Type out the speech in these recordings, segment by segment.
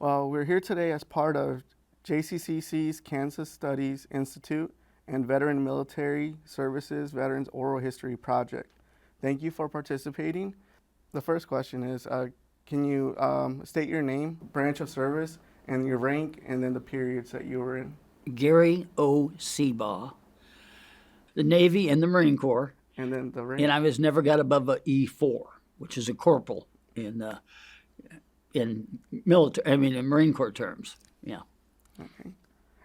Well, we're here today as part of JCCC's Kansas Studies Institute and Veteran Military Services Veterans Oral History Project. Thank you for participating. The first question is, can you state your name, branch of service, and your rank, and then the periods that you were in? Gary O. Seabaugh, the Navy and the Marine Corps, And then the rank? and I never got above a E4, which is a corporal in military. I mean, in Marine Corps terms. Yeah, Okay.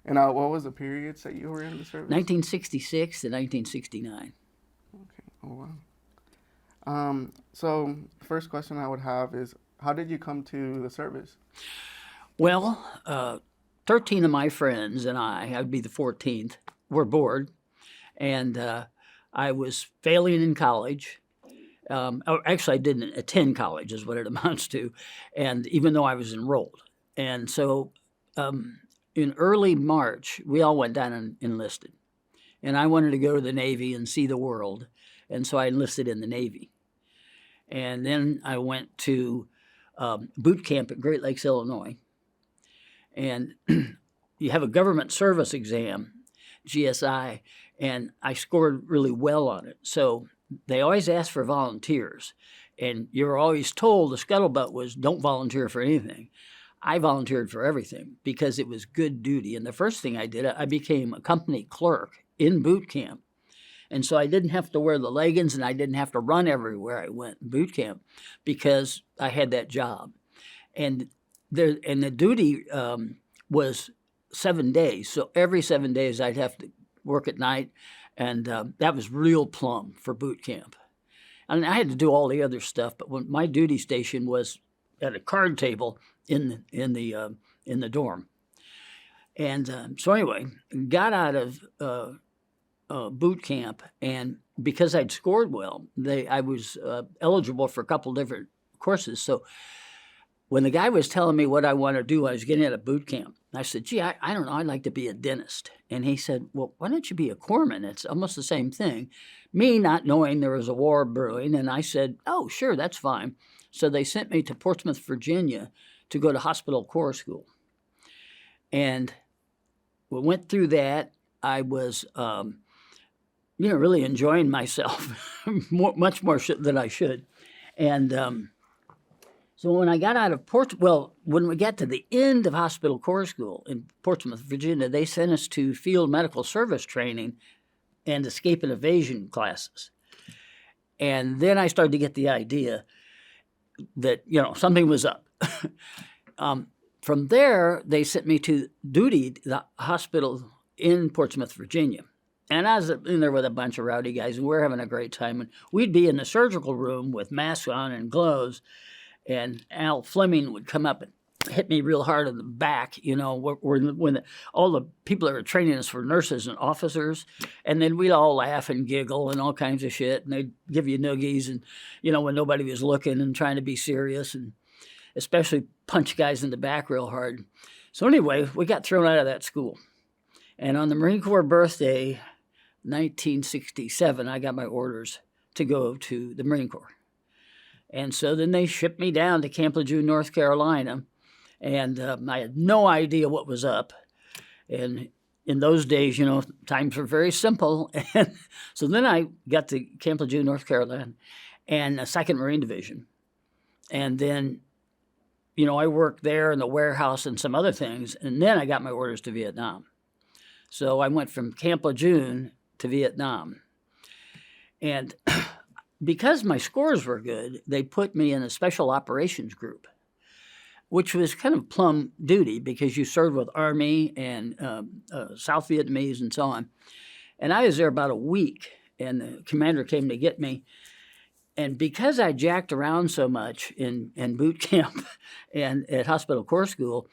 And what was the periods that you were in the service? 1966 to 1969. Okay. Oh, wow. So first question I would have is, how did you come to the service? Well, 13 of my friends and I'd be the 14th, were bored, and I was failing in college. Actually, I didn't attend college, is what it amounts to, and even though I was enrolled. And so in early March, we all went down and enlisted. And I wanted to go to the Navy and see the world, and so I enlisted in the Navy. And then I went to boot camp at Great Lakes, Illinois. And you have a government service exam, GSI, and I scored really well on it. So they always ask for volunteers. And you're always told, the scuttlebutt was, don't volunteer for anything. I volunteered for everything because it was good duty. And the first thing I did, I became a company clerk in boot camp. And so I didn't have to wear the leggings and I didn't have to run everywhere I went in boot camp because I had that job. And the duty was 7 days. So every 7 days I'd have to work at night. And that was real plum for boot camp. And I had to do all the other stuff, but when my duty station was at a card table in the dorm. And so anyway, got out of boot camp, and because I'd scored well, I was eligible for a couple different courses. So when the guy was telling me what I want to do, I was getting out of boot camp. I said, gee, I don't know, I'd like to be a dentist. And he said, well, why don't you be a corpsman? It's almost the same thing. Me not knowing there was a war brewing, and I said, oh, sure, that's fine. So they sent me to Portsmouth, Virginia to go to hospital corps school. And we went through that. I was, really enjoying myself, much more than I should. And so when I got out of when we got to the end of hospital corps school in Portsmouth, Virginia, they sent us to field medical service training and escape and evasion classes. And then I started to get the idea that, something was up. From there, they sent me to duty, the hospital in Portsmouth, Virginia. And I was in there with a bunch of rowdy guys, and we were having a great time. And we'd be in the surgical room with masks on and gloves, and Al Fleming would come up and hit me real hard in the back, when all the people that were training us were nurses and officers, and then we'd all laugh and giggle and all kinds of shit, and they'd give you noogies, and, when nobody was looking and trying to be serious, and especially punch guys in the back real hard. So anyway, we got thrown out of that school. And on the Marine Corps birthday, 1967, I got my orders to go to the Marine Corps. And so then they shipped me down to Camp Lejeune, North Carolina, and I had no idea what was up. And in those days, times were very simple. And so then I got to Camp Lejeune, North Carolina, and the 2nd Marine Division. And then, I worked there in the warehouse and some other things, and then I got my orders to Vietnam. So I went from Camp Lejeune to Vietnam. And because my scores were good, they put me in a special operations group, which was kind of plum duty because you served with Army and South Vietnamese and so on. And I was there about a week, and the commander came to get me. And because I jacked around so much in boot camp and at hospital corps school,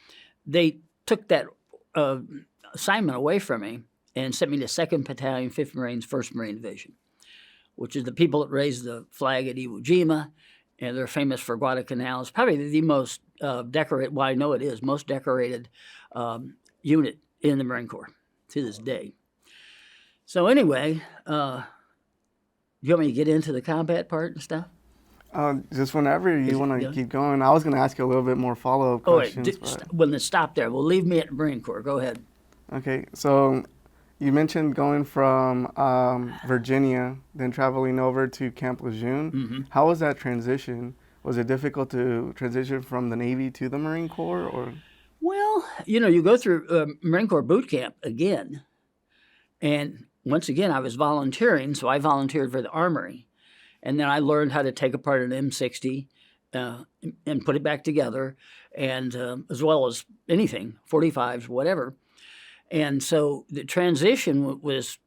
they took that assignment away from me and sent me to 2nd Battalion, 5th Marines, 1st Marine Division, which is the people that raised the flag at Iwo Jima, and they're famous for Guadalcanal. It's probably the most decorated, well, I know it is, most decorated unit in the Marine Corps to this day. So anyway, you want me to get into the combat part and stuff? Just whenever you want to yeah. keep going. I was going to ask you a little bit more follow-up Oh, wait, questions, but when it stopped there, well, leave me at the Marine Corps. Go ahead. okay. So you mentioned going from Virginia, then traveling over to Camp Lejeune. Mm-hmm. How was that transition? Was it difficult to transition from the Navy to the Marine Corps, or? Well, you go through Marine Corps boot camp again, and once again, I was volunteering, so I volunteered for the Armory, and then I learned how to take apart an M60 and put it back together, and as well as anything, 45s, whatever. And so the transition was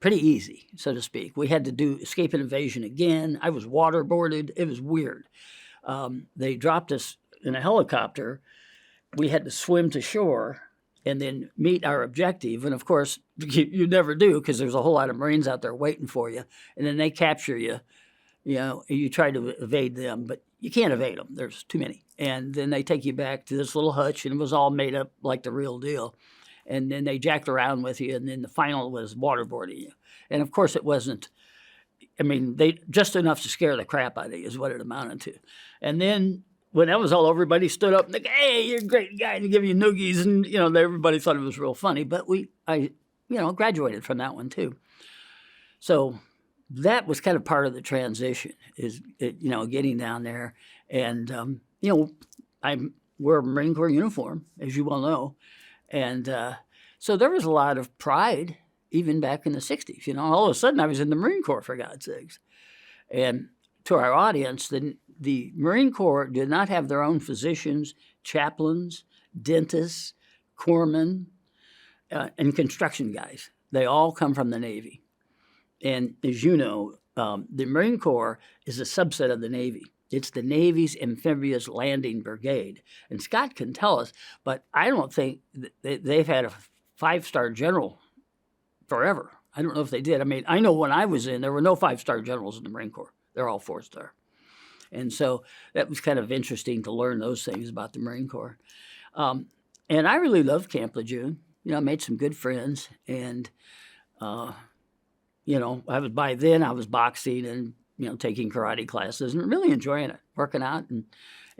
pretty easy, so to speak. We had to do escape and evasion again. I was waterboarded. It was weird. They dropped us in a helicopter. We had to swim to shore and then meet our objective. And of course, you never do because there's a whole lot of Marines out there waiting for you. And then they capture you. You try to evade them, but you can't evade them. There's too many. And then they take you back to this little hutch, and it was all made up like the real deal. And then they jacked around with you, and then the final was waterboarding you. And of course, it wasn't. I mean, they just enough to scare the crap out of you is what it amounted to. And then when that was all over, everybody stood up and like, "Hey, you're a great guy," and give you noogies, and everybody thought it was real funny. But I graduated from that one too. So that was kind of part of the transition, is getting down there, and I wear a Marine Corps uniform, as you well know, and so there was a lot of pride even back in the '60s. All of a sudden I was in the Marine Corps, for God's sakes. And to our audience, the Marine Corps did not have their own physicians, chaplains, dentists, corpsmen, and construction guys. They all come from the Navy. And as you know, the Marine Corps is a subset of the Navy. It's the Navy's Amphibious Landing Brigade. And Scott can tell us, but I don't think they've had a 5-star general forever. I don't know if they did. I mean, I know when I was in, there were no 5-star generals in the Marine Corps. They're all 4-star. And so that was kind of interesting to learn those things about the Marine Corps. And I really loved Camp Lejeune. I made some good friends. And, by then I was boxing and, taking karate classes and really enjoying it, working out. And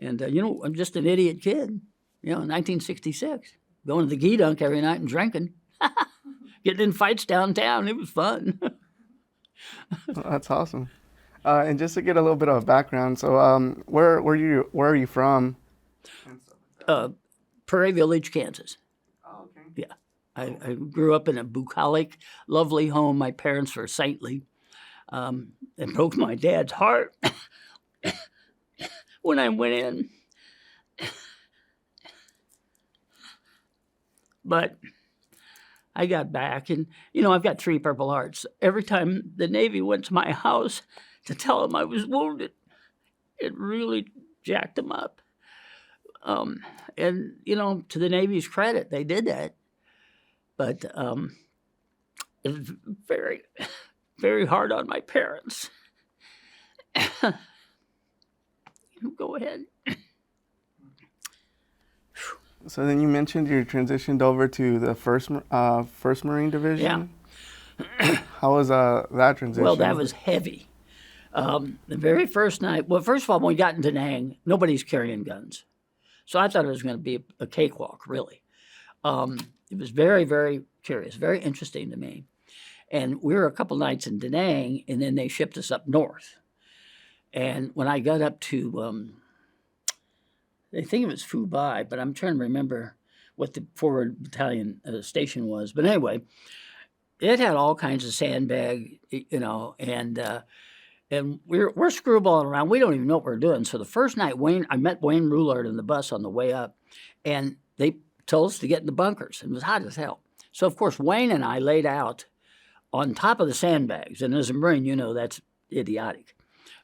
I'm just an idiot kid, in 1966, going to the Geedunk every night and drinking. Getting in fights downtown. It was fun. That's awesome. And just to get a little bit of background, so where are you from? Prairie Village, Kansas. Oh, okay. Yeah. I grew up in a bucolic, lovely home. My parents were saintly. It broke my dad's heart when I went in. But I got back, and, I've got 3 Purple Hearts. Every time the Navy went to my house to tell them I was wounded, it really jacked them up. And, to the Navy's credit, they did that. But it was very, very hard on my parents. Go ahead. So then you mentioned you transitioned over to the first Marine Division. Yeah. How was that transition? Well, that was heavy. The very first night, well, first of all, when we got in Da Nang, nobody's carrying guns. So I thought it was going to be a cakewalk, really. It was very, very curious, very interesting to me. And we were a couple nights in Da Nang, and then they shipped us up north. And when I got up to, I think it was Phu Bai, but I'm trying to remember what the forward battalion station was. But anyway, it had all kinds of sandbag, and we're screwballing around. We don't even know what we're doing. So the first night, I met Wayne Roulard in the bus on the way up, and they told us to get in the bunkers. It was hot as hell. So, of course, Wayne and I laid out on top of the sandbags. And as a Marine, that's idiotic.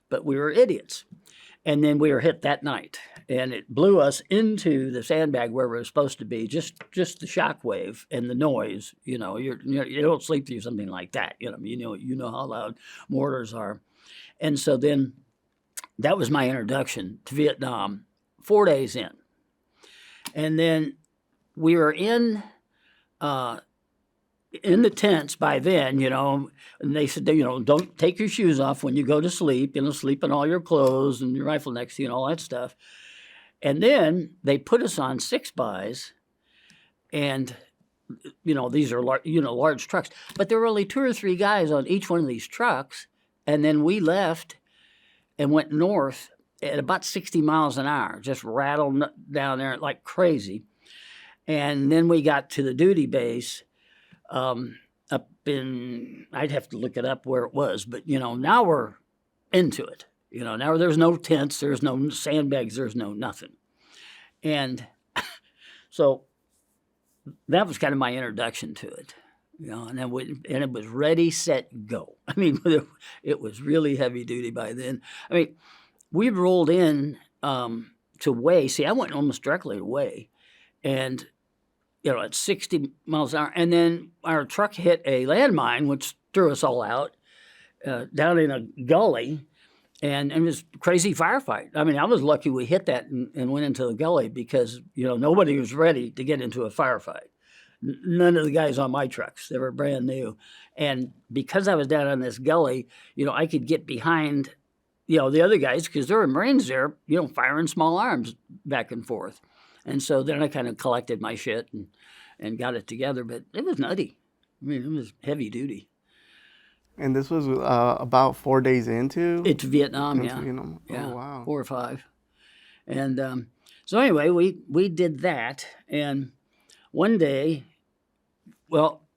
But we were idiots. And then we were hit that night. And it blew us into the sandbag where we were supposed to be, just the shock wave and the noise. You don't sleep through something like that. You know how loud mortars are. And so then that was my introduction to Vietnam, 4 days in. And then we were in in the tents by then, and they said, don't take your shoes off when you go to sleep, sleep in all your clothes and your rifle next to you and all that stuff. And then they put us on 6-bys, and, these are, large trucks. But there were only 2 or 3 guys on each one of these trucks, and then we left and went north at about 60 miles an hour, just rattled down there like crazy. And then we got to the duty base up in, I'd have to look it up where it was, but, now we're into it. Now there's no tents, there's no sandbags, there's no nothing. And so that was kind of my introduction to it. And it was ready, set, go. I mean, it was really heavy duty by then. I mean, we rolled in to Way. See, I went almost directly to Way, and at 60 miles an hour, and then our truck hit a landmine, which threw us all out down in a gully, and it was a crazy firefight. I mean, I was lucky we hit that and went into the gully because nobody was ready to get into a firefight. None of the guys on my trucks. They were brand new. And because I was down on this gully, I could get behind, the other guys because there were Marines there, firing small arms back and forth. And so then I kind of collected my shit and got it together. But it was nutty. I mean, it was heavy duty. And this was about 4 days into? It's Vietnam, into yeah. Vietnam. Yeah, Oh, wow. 4 or 5. And so anyway, we did that. And one day,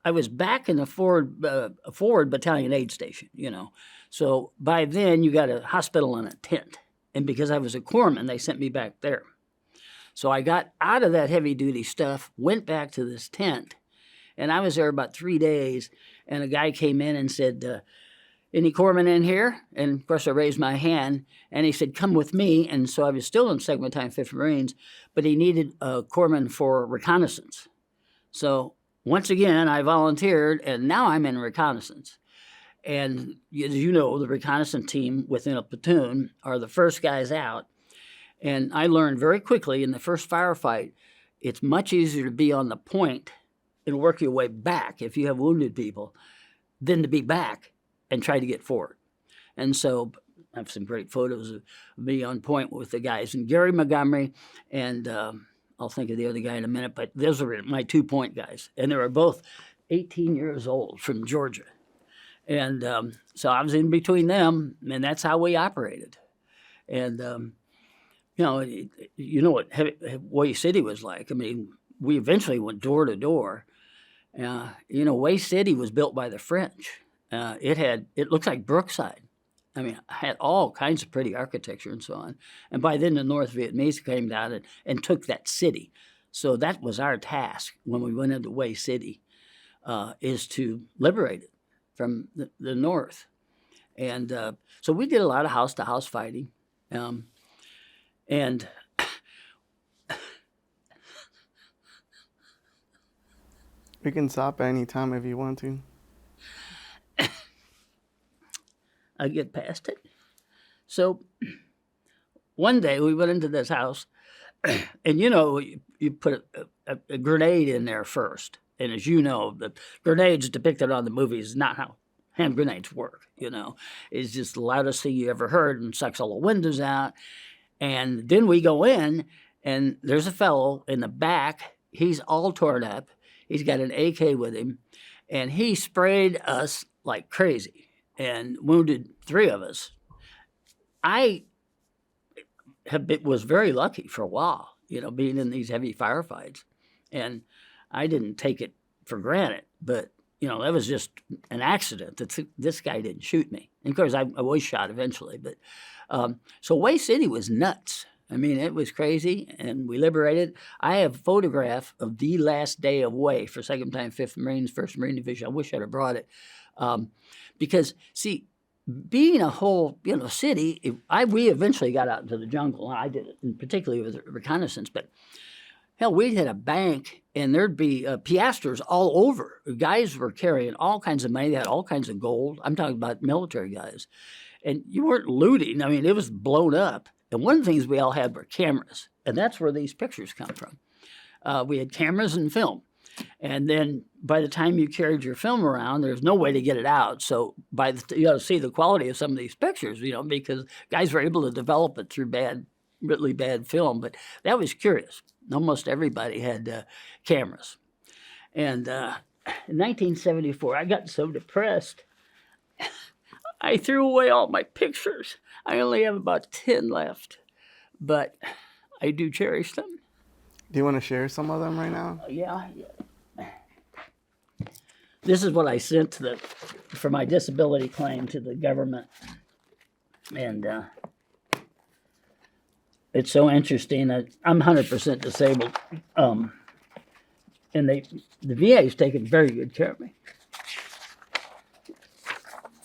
I was back in the forward battalion aid station, So by then, you got a hospital in a tent. And because I was a corpsman, they sent me back there. So I got out of that heavy-duty stuff, went back to this tent, and I was there about 3 days, and a guy came in and said, any corpsmen in here? And, of course, I raised my hand, and he said, come with me. And so I was still in 2nd Battalion, 5th Marines, but he needed a corpsman for reconnaissance. So once again, I volunteered, and now I'm in reconnaissance. And as you know, the reconnaissance team within a platoon are the first guys out. And I learned very quickly in the first firefight, it's much easier to be on the point and work your way back if you have wounded people than to be back and try to get forward. And so I have some great photos of me on point with the guys. And Gary Montgomery and I'll think of the other guy in a minute, but those were my 2-point guys. And they were both 18 years old from Georgia. And so I was in between them, and that's how we operated. And, what Way City was like. I mean, we eventually went door to door. Way City was built by the French. It looks like Brookside. I mean, it had all kinds of pretty architecture and so on. And by then, the North Vietnamese came down and took that city. So that was our task when we went into Way City, is to liberate it from the North. And so we did a lot of house-to-house fighting. And We can stop any time if you want to. I get past it. So one day we went into this house, and you put a grenade in there first. And as you know, the grenades depicted on the movies is not how hand grenades work. It's just the loudest thing you ever heard and sucks all the windows out. And then we go in, and there's a fellow in the back. He's all torn up. He's got an AK with him, and he sprayed us like crazy and wounded 3 of us. I was very lucky for a while, being in these heavy firefights. And I didn't take it for granted, but, that was just an accident that this guy didn't shoot me. And of course, I was shot eventually. But so Way City was nuts. I mean, it was crazy, and we liberated. I have a photograph of the last day of Way for 2nd Battalion, 5th Marines, 1st Marine Division. I wish I'd have brought it. Because, see, being a whole, city, we eventually got out into the jungle, and I did it, and particularly with reconnaissance. But hell, we'd hit a bank, and there'd be piastres all over. Guys were carrying all kinds of money. They had all kinds of gold. I'm talking about military guys. And you weren't looting. I mean, it was blown up. And one of the things we all had were cameras, and that's where these pictures come from. We had cameras and film. And then by the time you carried your film around, there's no way to get it out. So you got to see the quality of some of these pictures, because guys were able to develop it through really bad film. But that was curious. Almost everybody had cameras. And in 1974, I got so depressed, I threw away all my pictures. I only have about 10 left, but I do cherish them. Do you want to share some of them right now? Yeah. This is what I sent for my disability claim to the government. And it's so interesting. I'm 100% disabled. And the VA's taken very good care of me.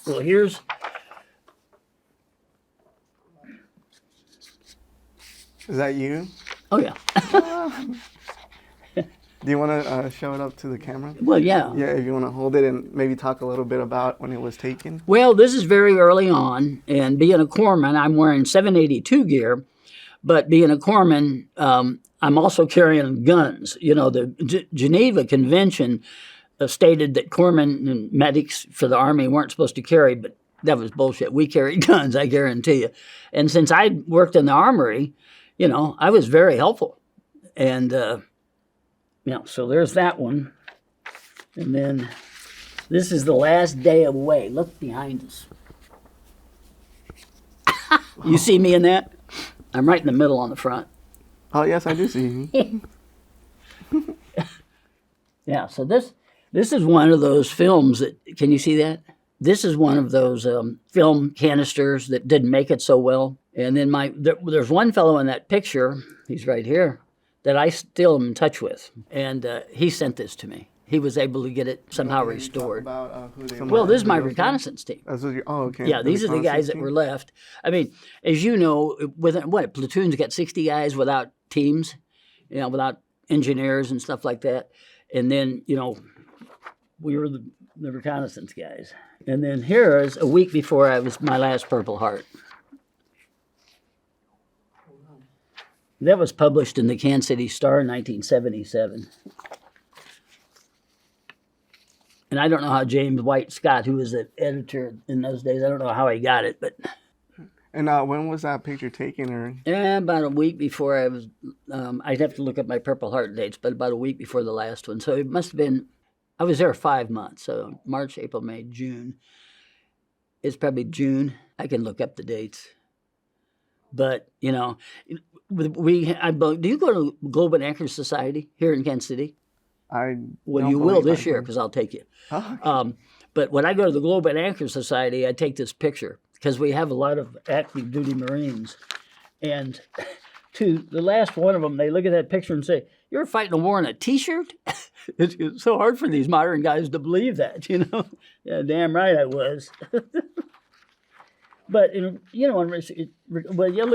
Well, here's... Is that you? Oh, yeah. Do you want to show it up to the camera? Well, yeah. Yeah, if you want to hold it and maybe talk a little bit about when it was taken. Well, this is very early on, and being a corpsman, I'm wearing 782 gear, but being a corpsman, I'm also carrying guns. The Geneva Convention stated that corpsmen and medics for the Army weren't supposed to carry, but that was bullshit. We carried guns, I guarantee you. And since I worked in the armory, I was very helpful. And, so there's that one. And then this is the last day away. Look behind us. You see me in that? I'm right in the middle on the front. Oh, yes, I do see you. Yeah, so this is one of those films that, can you see that? This is one of those film canisters that didn't make it so well. And then there's one fellow in that picture, he's right here, that I still am in touch with. And he sent this to me. He was able to get it somehow restored. Well, this is my reconnaissance team. Okay. Yeah, these are the guys that were left. I mean, as you know, platoons got 60 guys without teams, without engineers and stuff like that. And then, we were the reconnaissance guys. And then here is a week before I was my last Purple Heart. That was published in the Kansas City Star in 1977. And I don't know how James White Scott, who was the editor in those days, I don't know how he got it, but... And when was that picture taken? Or about a week before I was... I'd have to look up my Purple Heart dates, but about a week before the last one. So it must have been... I was there 5 months, so March, April, May, June. It's probably June. I can look up the dates. But, do you go to Globe and Anchor Society here in Kansas City? Well, you will this year because I'll take you. Oh, okay. But when I go to the Globe and Anchor Society, I take this picture because we have a lot of active duty Marines. And to the last one of them, they look at that picture and say, "You were fighting a war in a T-shirt?" It's so hard for these modern guys to believe that, Yeah, damn right I was. But, look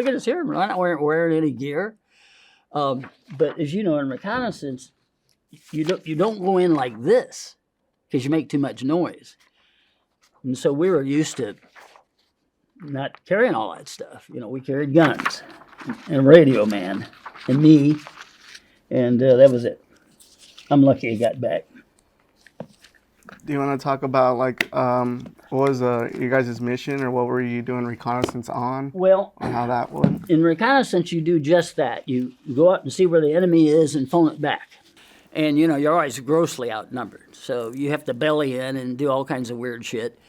at us here. We're not wearing any gear. But as you know, in reconnaissance, you don't go in like this because you make too much noise. And so we were used to not carrying all that stuff. We carried guns and a radio man and me, and that was it. I'm lucky I got back. Do you want to talk about what was your guys' mission, or what were you doing reconnaissance on? Well, or how that was? In reconnaissance, you do just that. You go out and see where the enemy is and phone it back. And, you're always grossly outnumbered. So you have to belly in and do all kinds of weird shit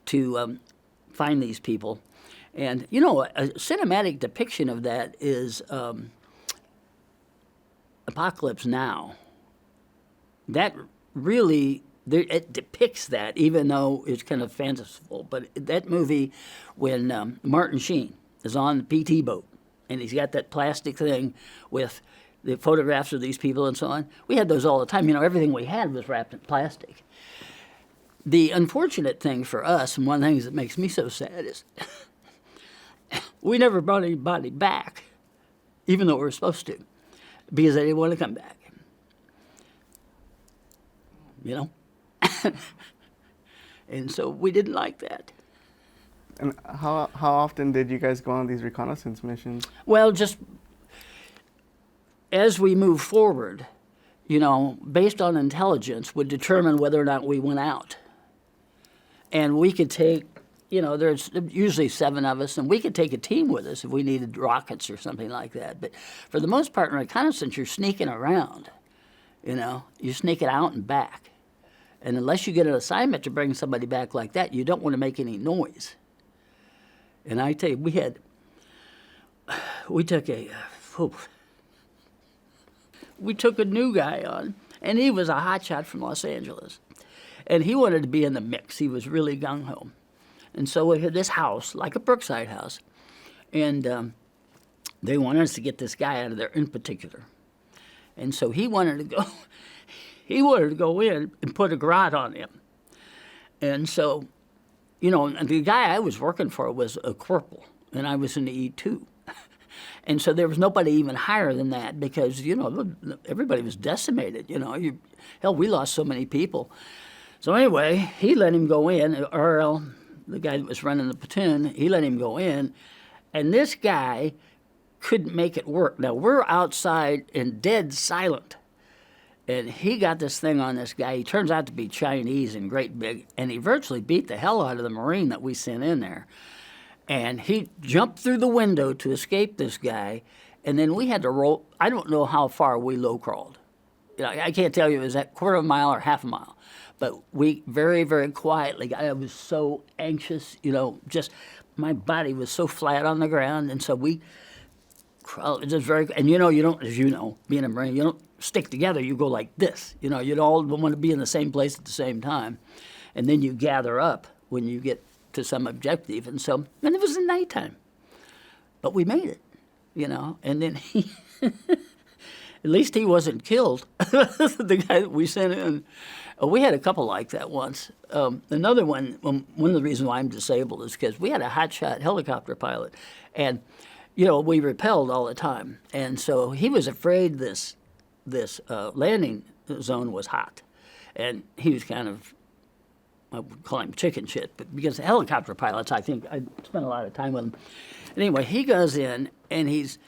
to find these people. And, a cinematic depiction of that is Apocalypse Now. That really, it depicts that, even though it's kind of fanciful. But that movie, when Martin Sheen is on the PT boat, and he's got that plastic thing with the photographs of these people and so on, we had those all the time. Everything we had was wrapped in plastic. The unfortunate thing for us, and one of the things that makes me so sad, is we never brought anybody back, even though we were supposed to, because they didn't want to come back. And so we didn't like that. And how often did you guys go on these reconnaissance missions? Well, just as we move forward, based on intelligence, would determine whether or not we went out. And we could take, there's usually 7 of us, and we could take a team with us if we needed rockets or something like that. But for the most part, in reconnaissance, you're sneaking around. You're sneaking out and back. And unless you get an assignment to bring somebody back like that, you don't want to make any noise. And I tell you, we took a new guy on, and he was a hotshot from Los Angeles. And he wanted to be in the mix. He was really gung-ho. And so we had this house, like a Brookside house, and they wanted us to get this guy out of there in particular. And so he wanted to go in and put a garrote on him. And so, the guy I was working for was a corporal, and I was in the E2. And so there was nobody even higher than that because, everybody was decimated. Hell, we lost so many people. So anyway, he let him go in, Earl, the guy that was running the platoon, he let him go in, and this guy couldn't make it work. Now, we're outside and dead silent, and he got this thing on this guy. He turns out to be Chinese and great big, and he virtually beat the hell out of the Marine that we sent in there. And he jumped through the window to escape this guy, and then we had to roll. I don't know how far we low crawled. I can't tell you it was a quarter of a mile or half a mile. But we very, very quietly, I was so anxious, just my body was so flat on the ground. And so we crawled, just very, and you don't, as being a Marine, you don't stick together, you go like this. You all want to be in the same place at the same time. And then you gather up when you get to some objective. And it was the nighttime. But we made it, and then at least he wasn't killed, the guy that we sent in. We had a couple like that once. Another one of the reasons why I'm disabled is because we had a hotshot helicopter pilot. And, we repelled all the time. And so he was afraid this landing zone was hot. And he was kind of, I would call him chicken shit, but because helicopter pilots, I think, I spent a lot of time with him. Anyway, he goes in and he's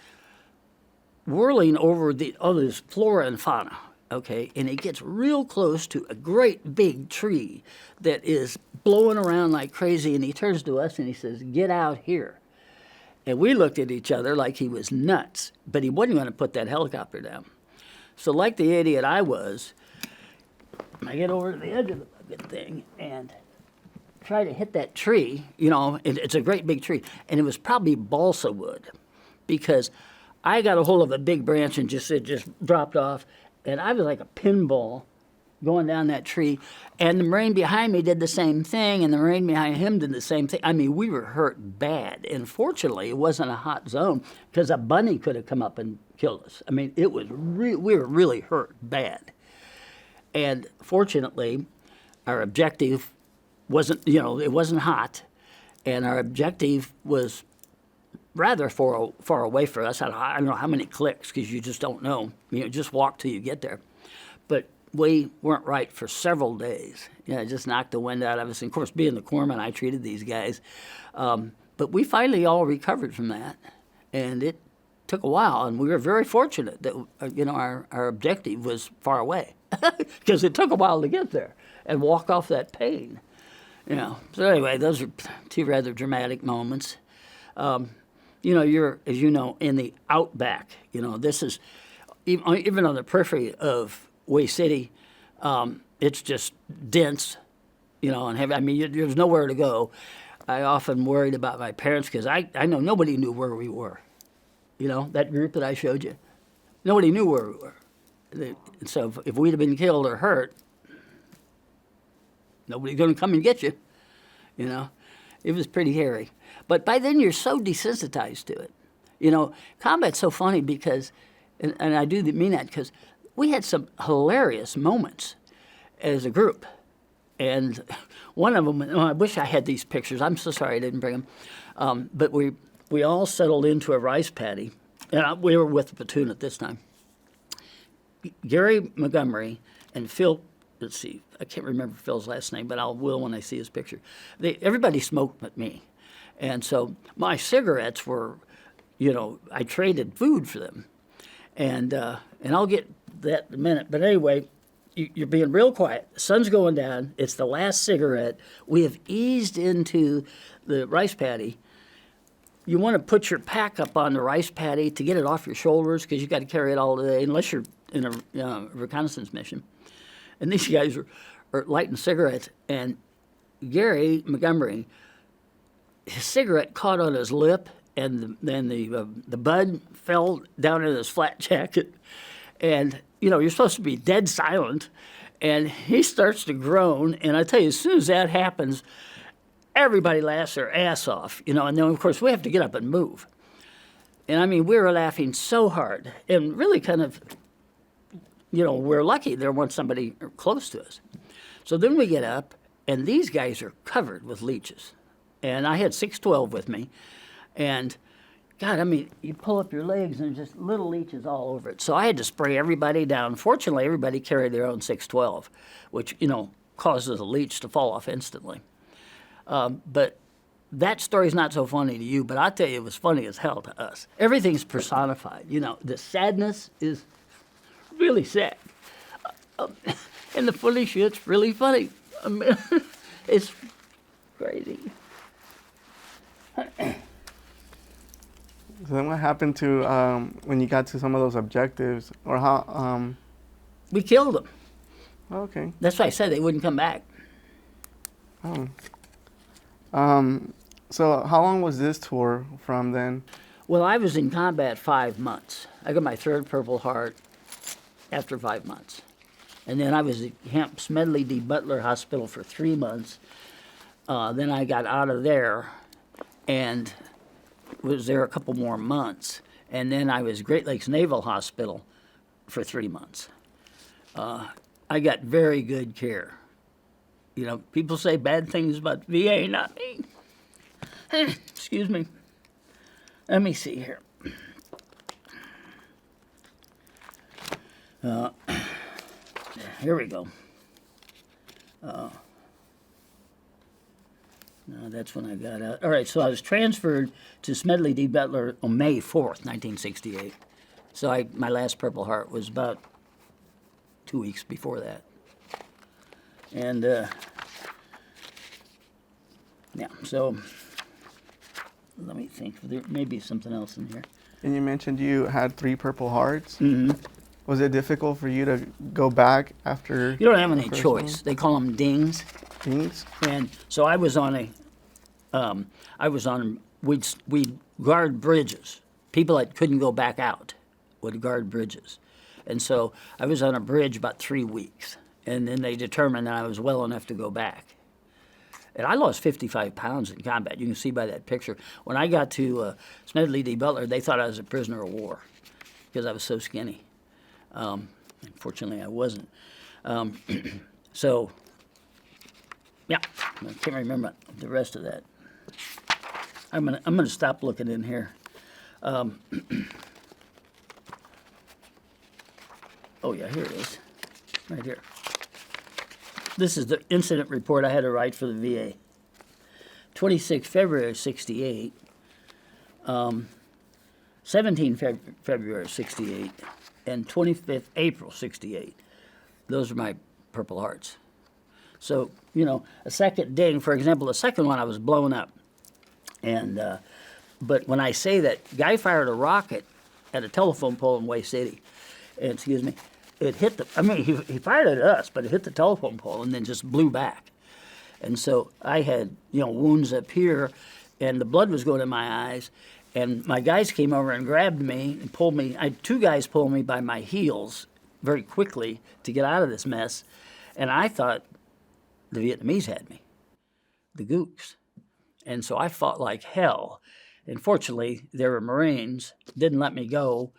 whirling over this flora and fauna. Okay, and he gets real close to a great big tree that is blowing around like crazy, and he turns to us and he says, "Get out here." And we looked at each other like he was nuts, but he wasn't going to put that helicopter down. So like the idiot I was, I get over to the edge of the fucking thing and try to hit that tree. It's a great big tree, and it was probably balsa wood because I got a hold of a big branch and it just dropped off. And I was like a pinball going down that tree. And the Marine behind me did the same thing, and the Marine behind him did the same thing. I mean, we were hurt bad. And fortunately, it wasn't a hot zone because a bunny could have come up and killed us. I mean, we were really hurt bad. And fortunately, our objective wasn't, it wasn't hot. And our objective was rather far away for us. I don't know how many clicks because you just don't know. Just walk till you get there. But we weren't right for several days. It just knocked the wind out of us. And of course, being the corpsman, I treated these guys. But we finally all recovered from that. And it took a while. And we were very fortunate that, our objective was far away because it took a while to get there and walk off that pain. So anyway, those are 2 rather dramatic moments. You're, as you know, in the outback. This is, even on the periphery of Way City, it's just dense, and heavy. I mean, there's nowhere to go. I often worried about my parents because I know nobody knew where we were. That group that I showed you, nobody knew where we were. So if we'd have been killed or hurt, nobody's going to come and get you, It was pretty hairy. But by then, you're so desensitized to it. Combat's so funny because, and I do mean that because we had some hilarious moments as a group. And one of them, I wish I had these pictures. I'm so sorry I didn't bring them. But we all settled into a rice paddy. And we were with the platoon at this time. Gary Montgomery and Phil, let's see, I can't remember Phil's last name, but I will when I see his picture. Everybody smoked but me. And so my cigarettes were, I traded food for them. And I'll get that in a minute. But anyway, you're being real quiet. The sun's going down. It's the last cigarette. We have eased into the rice paddy. You want to put your pack up on the rice paddy to get it off your shoulders because you got to carry it all day unless you're in a reconnaissance mission. And these guys are lighting cigarettes, and Gary Montgomery, his cigarette caught on his lip, and then the bud fell down in his flat jacket. And, you're supposed to be dead silent. And he starts to groan. And I tell you, as soon as that happens, everybody laughs their ass off, and then, of course, we have to get up and move. And, I mean, we were laughing so hard and really kind of, we're lucky there wasn't somebody close to us. So then we get up, and these guys are covered with leeches. And I had 612 with me. And, God, I mean, you pull up your legs, and there's just little leeches all over it. So I had to spray everybody down. Fortunately, everybody carried their own 612, which, causes a leech to fall off instantly. But that story's not so funny to you, but I tell you, it was funny as hell to us. Everything's personified. The sadness is really sad. And the funny shit's really funny. I mean, it's crazy. So then what happened to when you got to some of those objectives, or how? We killed them. Okay. That's why I said they wouldn't come back. Oh. So how long was this tour from then? Well, I was in combat 5 months. I got my third Purple Heart after 5 months. And then I was at Camp Smedley D. Butler Hospital for 3 months. Then I got out of there and was there a couple more months. And then I was Great Lakes Naval Hospital for 3 months. I got very good care. People say bad things about the VA, not me. Excuse me. Let me see here. Here we go. No, that's when I got out. All right, so I was transferred to Smedley D. Butler on May 4th, 1968. So my last Purple Heart was about 2 weeks before that. And, yeah, so let me think. There may be something else in here. And you mentioned you had 3 Purple Hearts. Mm-hmm. Was it difficult for you to go back after? You don't have any the first choice. one? They call them dings. Dings? And so I was on we'd guard bridges. People that couldn't go back out would guard bridges. And so I was on a bridge about 3 weeks. And then they determined that I was well enough to go back. And I lost 55 pounds in combat. You can see by that picture. When I got to Smedley D. Butler, they thought I was a prisoner of war because I was so skinny. Unfortunately, I wasn't. So, yeah, I can't remember the rest of that. I'm gonna stop looking in here. Oh yeah, here it is, right here. This is the incident report I had to write for the VA. 26 February 68, 17 February 68, and 25th April 68. Those are my Purple Hearts. So, a second ding, for example, the second one I was blown up. And, but when I say that, guy fired a rocket at a telephone pole in Way City. And, excuse me, it hit he fired it at us, but it hit the telephone pole and then just blew back. And so I had, wounds up here, and the blood was going in my eyes. And my guys came over and grabbed me and pulled me. I had 2 guys pull me by my heels very quickly to get out of this mess. And I thought the Vietnamese had me, the Gooks. And so I fought like hell. And fortunately, there were Marines, didn't let me go.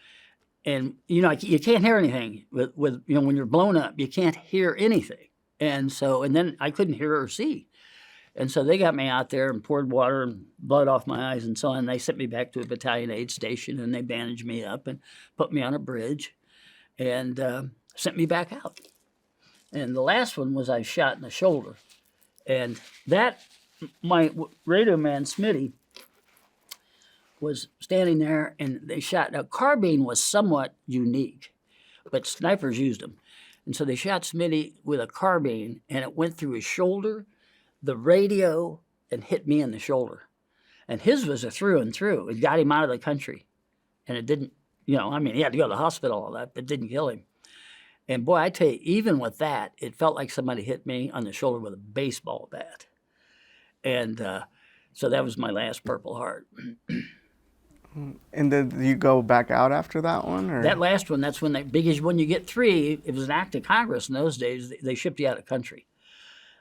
And, you can't hear anything with when you're blown up, you can't hear anything. And then I couldn't hear or see. And so they got me out there and poured water and blood off my eyes and so on. And they sent me back to a battalion aid station, and they bandaged me up and put me on a bridge and sent me back out. And the last one was I shot in the shoulder. And that, my radio man, Smitty, was standing there, and they shot. Now, carbine was somewhat unique. but snipers used them. And so they shot Smitty with a carbine, and it went through his shoulder, the radio, and hit me in the shoulder. And his was a through and through. It got him out of the country. And it didn't, he had to go to the hospital, all that, but it didn't kill him. And boy, I tell you, even with that, it felt like somebody hit me on the shoulder with a baseball bat. And so that was my last Purple Heart. And did you go back out after that one? Or? That last one, that's because when you get 3, it was an act of Congress in those days, they shipped you out of country.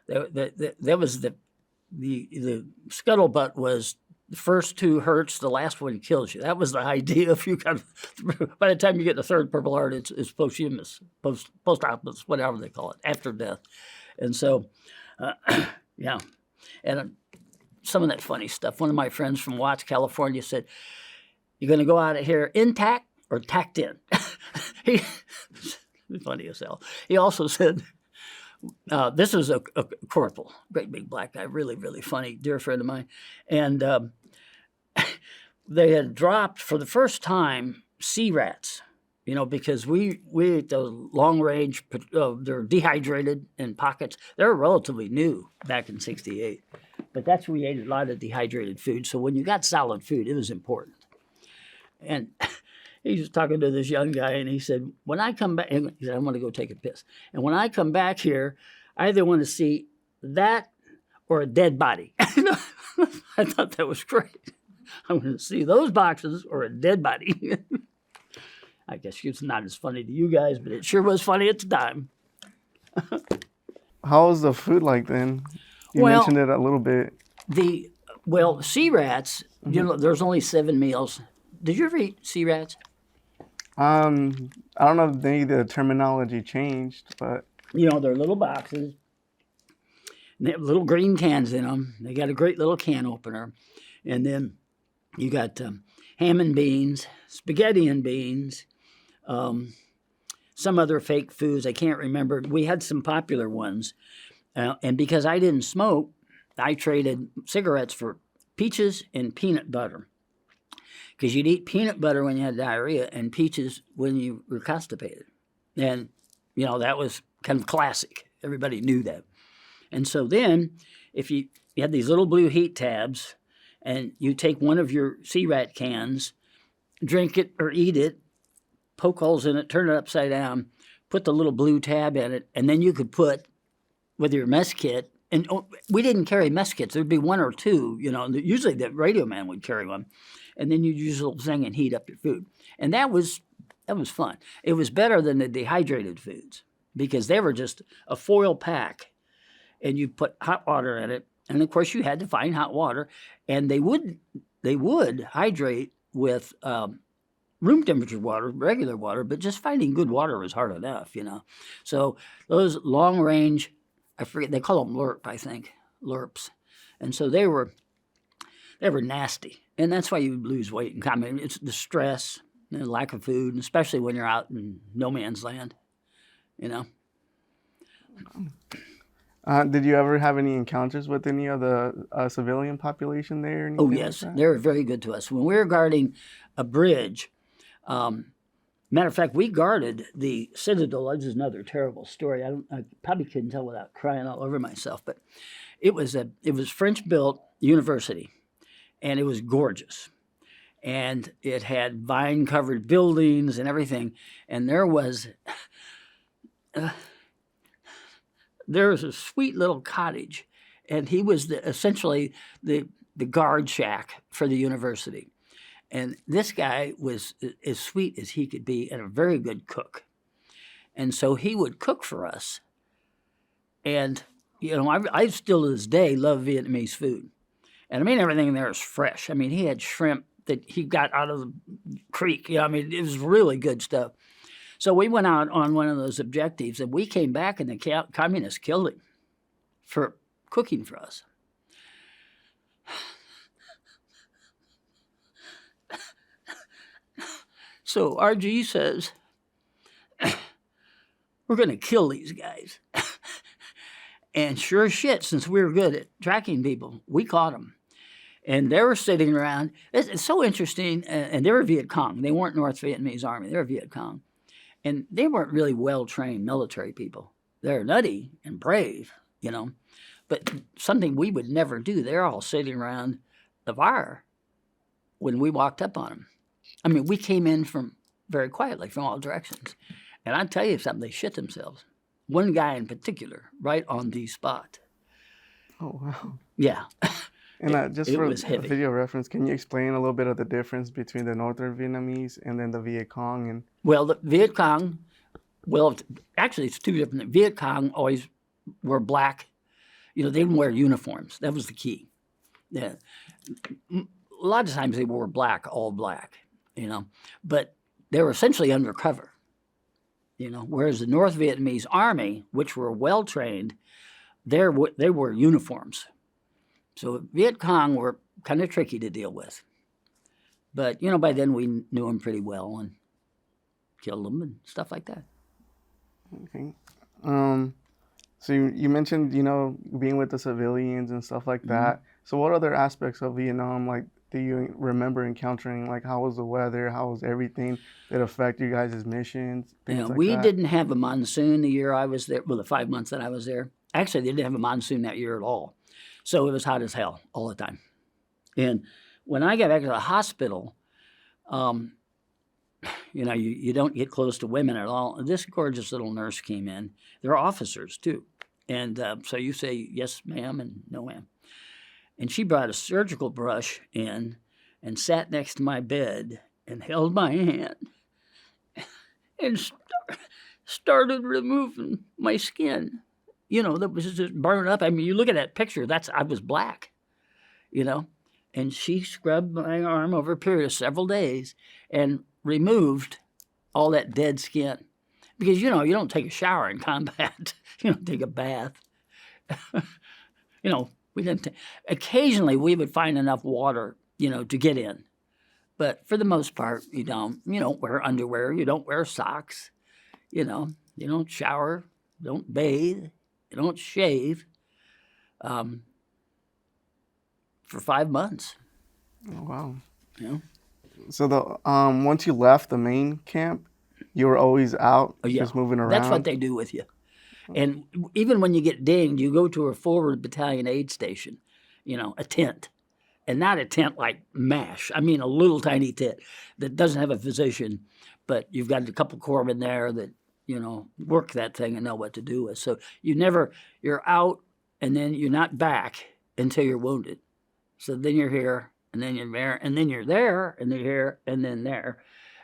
That was the scuttlebutt was the first 2 hurts, the last one kills you. That was the idea. If you got, by the time you get the 3rd Purple Heart, it's posthumous, post-opus, whatever they call it, after death. And so, yeah. And some of that funny stuff. One of my friends from Watts, California said, "You're going to go out of here intact or tacked in?" Funny as hell. He also said, this was a corporal, great big black guy, really, really funny, dear friend of mine. And they had dropped for the first time sea rats, because we ate those long range, they're dehydrated in pockets. They were relatively new back in '68, but that's where we ate a lot of dehydrated food. So when you got solid food, it was important. And he was talking to this young guy, and he said, "When I come back," he said, "I want to go take a piss. And when I come back here, I either want to see that or a dead body." I thought that was great. I want to see those boxes or a dead body. I guess it's not as funny to you guys, but it sure was funny at the time. How was the food like then? You mentioned it a little bit. Sea rats, there's only 7 meals. Did you ever eat sea rats? I don't know if maybe the terminology changed, but... They're little boxes. And they have little green cans in them. They got a great little can opener. And then you got ham and beans, spaghetti and beans, some other fake foods. I can't remember. We had some popular ones. And because I didn't smoke, I traded cigarettes for peaches and peanut butter. Because you'd eat peanut butter when you had diarrhea and peaches when you were constipated. And, that was kind of classic. Everybody knew that. And so then, if you had these little blue heat tabs, and you take one of your sea rat cans, drink it or eat it, poke holes in it, turn it upside down, put the little blue tab in it, and then you could put, with your mess kit, and we didn't carry mess kits. There'd be 1 or 2, usually the radio man would carry one. And then you'd use a little thing and heat up your food. And that was fun. It was better than the dehydrated foods because they were just a foil pack, and you put hot water in it. And of course, you had to find hot water, and they would hydrate with room temperature water, regular water, but just finding good water was hard enough, So those long range, I forget, they call them LURP, I think, LURPs, and so they were nasty. And that's why you lose weight in combat. It's the stress, the lack of food, especially when you're out in no man's land, Did you ever have any encounters with any of the civilian population there? Oh, yes. They were very good to us. When we were guarding a bridge, matter of fact, we guarded the Citadel. This is another terrible story. I probably couldn't tell without crying all over myself, but it was French-built university. And it was gorgeous. And it had vine-covered buildings and everything. And there was a sweet little cottage. And he was essentially the guard shack for the university. And this guy was as sweet as he could be and a very good cook. And so he would cook for us. And, I still to this day love Vietnamese food. And everything there is fresh. He had shrimp that he got out of the creek. It was really good stuff. So we went out on one of those objectives, and we came back, and the communists killed him for cooking for us. So RG says, we're going to kill these guys. And sure as shit, since we were good at tracking people, we caught them. And they were sitting around. It's so interesting. And they were Viet Cong. They weren't North Vietnamese Army. They were Viet Cong. And they weren't really well-trained military people. They're nutty and brave, but something we would never do. They're all sitting around the fire when we walked up on them. I mean, we came in from very quietly from all directions. And I'd tell you something, they shit themselves. One guy in particular, right on the spot. Oh, wow. Yeah. And just it for was heavy. video reference, can you explain a little bit of the difference between the Northern Vietnamese and then the Viet Cong? And Well, the Viet Cong, actually it's two different things. Viet Cong always were black. They didn't wear uniforms. That was the key. Yeah. A lot of times they wore black, all black, but they were essentially undercover, whereas the North Vietnamese army, which were well-trained, they wore uniforms. So Viet Cong were kind of tricky to deal with. But, by then we knew them pretty well and killed them and stuff like that. okay. So you mentioned, being with the civilians and stuff like that. So what other aspects of Vietnam, do you remember encountering? How was the weather? How was everything that affect you guys' missions? We didn't have a monsoon the year I was there, well, the 5 months that I was there. Actually, they didn't have a monsoon that year at all. So it was hot as hell all the time. And when I got back to the hospital, you don't get close to women at all. This gorgeous little nurse came in. They're officers, too. And so you say, yes, ma'am, and no, ma'am. And she brought a surgical brush in and sat next to my bed and held my hand and started removing my skin. That was just burned up. I mean, you look at that picture, I was black, And she scrubbed my arm over a period of several days and removed all that dead skin. Because, you don't take a shower in combat. You don't take a bath. We didn't. Occasionally, we would find enough water, to get in. But for the most part, you don't wear underwear. You don't wear socks. You don't shower. Don't bathe. You don't shave for 5 months. Oh, wow. Yeah. So once you left the main camp, you were always out, just moving around? That's what they do with you. And even when you get dinged, you go to a forward battalion aid station, a tent. And not a tent like MASH. I mean a little tiny tent that doesn't have a physician, but you've got a couple corpsmen there that work that thing and know what to do with. So you're out and then you're not back until you're wounded. So then you're here and then you're there and then you're there and then you're here and then there.